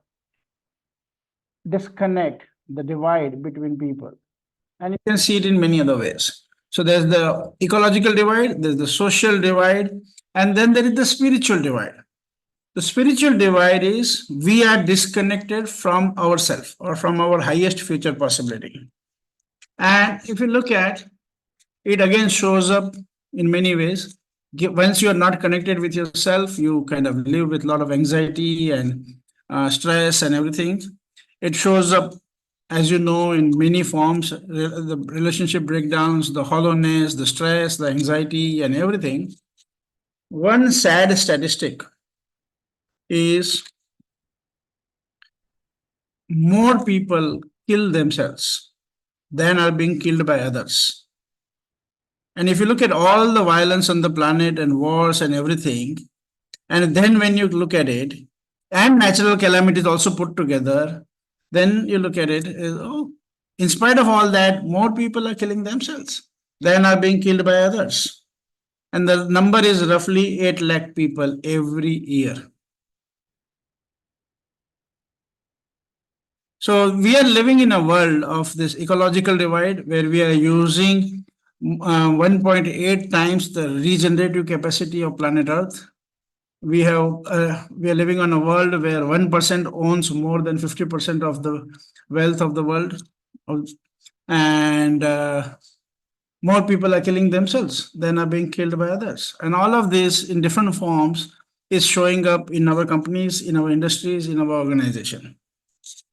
disconnect, the divide between people. And you can see it in many other ways. So there's the ecological divide, there's the social divide, and then there is the spiritual divide. The spiritual divide is we are disconnected from ourselves or from our highest future possibility. And if you look at it, again shows up in many ways. Once you are not connected with yourself, you kind of live with a lot of anxiety and stress and everything. It shows up, as you know, in many forms, the relationship breakdowns, the hollowness, the stress, the anxiety, and everything. One sad statistic is more people kill themselves than are being killed by others. And if you look at all the violence on the planet and wars and everything, and then when you look at it, and natural calamities also put together, then you look at it, oh, in spite of all that, more people are killing themselves than are being killed by others. And the number is roughly 8 lakh people every year. So we are living in a world of this ecological divide where we are using 1.8 times the regenerative capacity of planet Earth. We are living on a world where 1% owns more than 50% of the wealth of the world, and more people are killing themselves than are being killed by others. And all of this in different forms is showing up in our companies, in our industries, in our organization.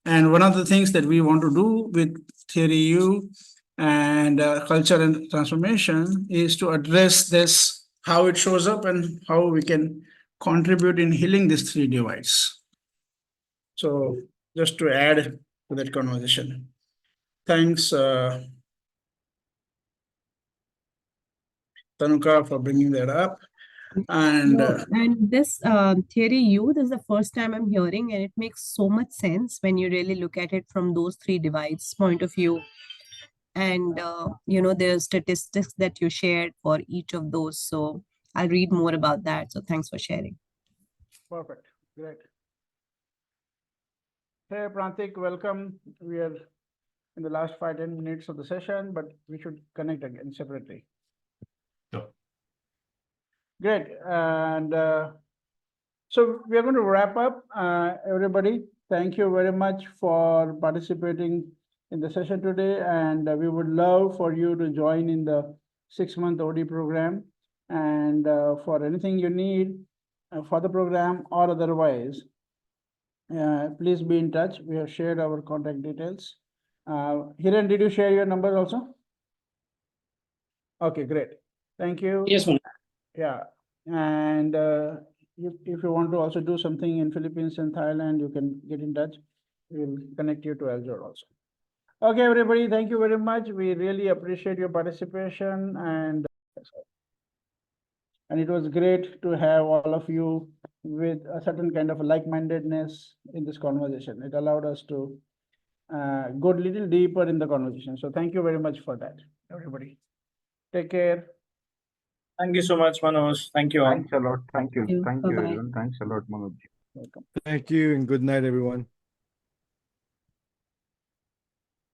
And one of the things that we want to do with Theory U and culture and transformation is to address this, how it shows up and how we can contribute in healing these three divides. So just to add to that conversation. Thanks, Tanuka, for bringing that up. And And this theory this is the first time I'm hearing, and it makes so much sense when you really look at it from those three divides point of view. And the statistics that you shared for each of those. So I'll read more about that. So thanks for sharing. Perfect. Great. Hey, Prantik, welcome. We are in the last 5-10 minutes of the session, but we should connect again separately. Sure. Great. And so we are going to wrap up. Everybody, thank you very much for participating in the session today. And we would love for you to join in the 6-month OD program. And for anything you need for the program or otherwise, please be in touch. We have shared our contact details. Hiren, did you share your number also? Okay, great. Thank you. Yes, ma'am. Yeah. And if you want to also do something in Philippines and Thailand, you can get in touch. We'll connect you to Aljor also. Okay, everybody, thank you very much. We really appreciate your participation, and it was great to have all of you with a certain kind of like-mindedness in this conversation. It allowed us to go a little deeper in the conversation. So thank you very much for that, everybody. Take care. Thank you so much, Manoj. Thank you all. Thanks a lot. Thank you. Thank you. Thank you, Bye-bye. everyone. Thanks a lot, Manoj. Welcome. Thank you and good night, everyone.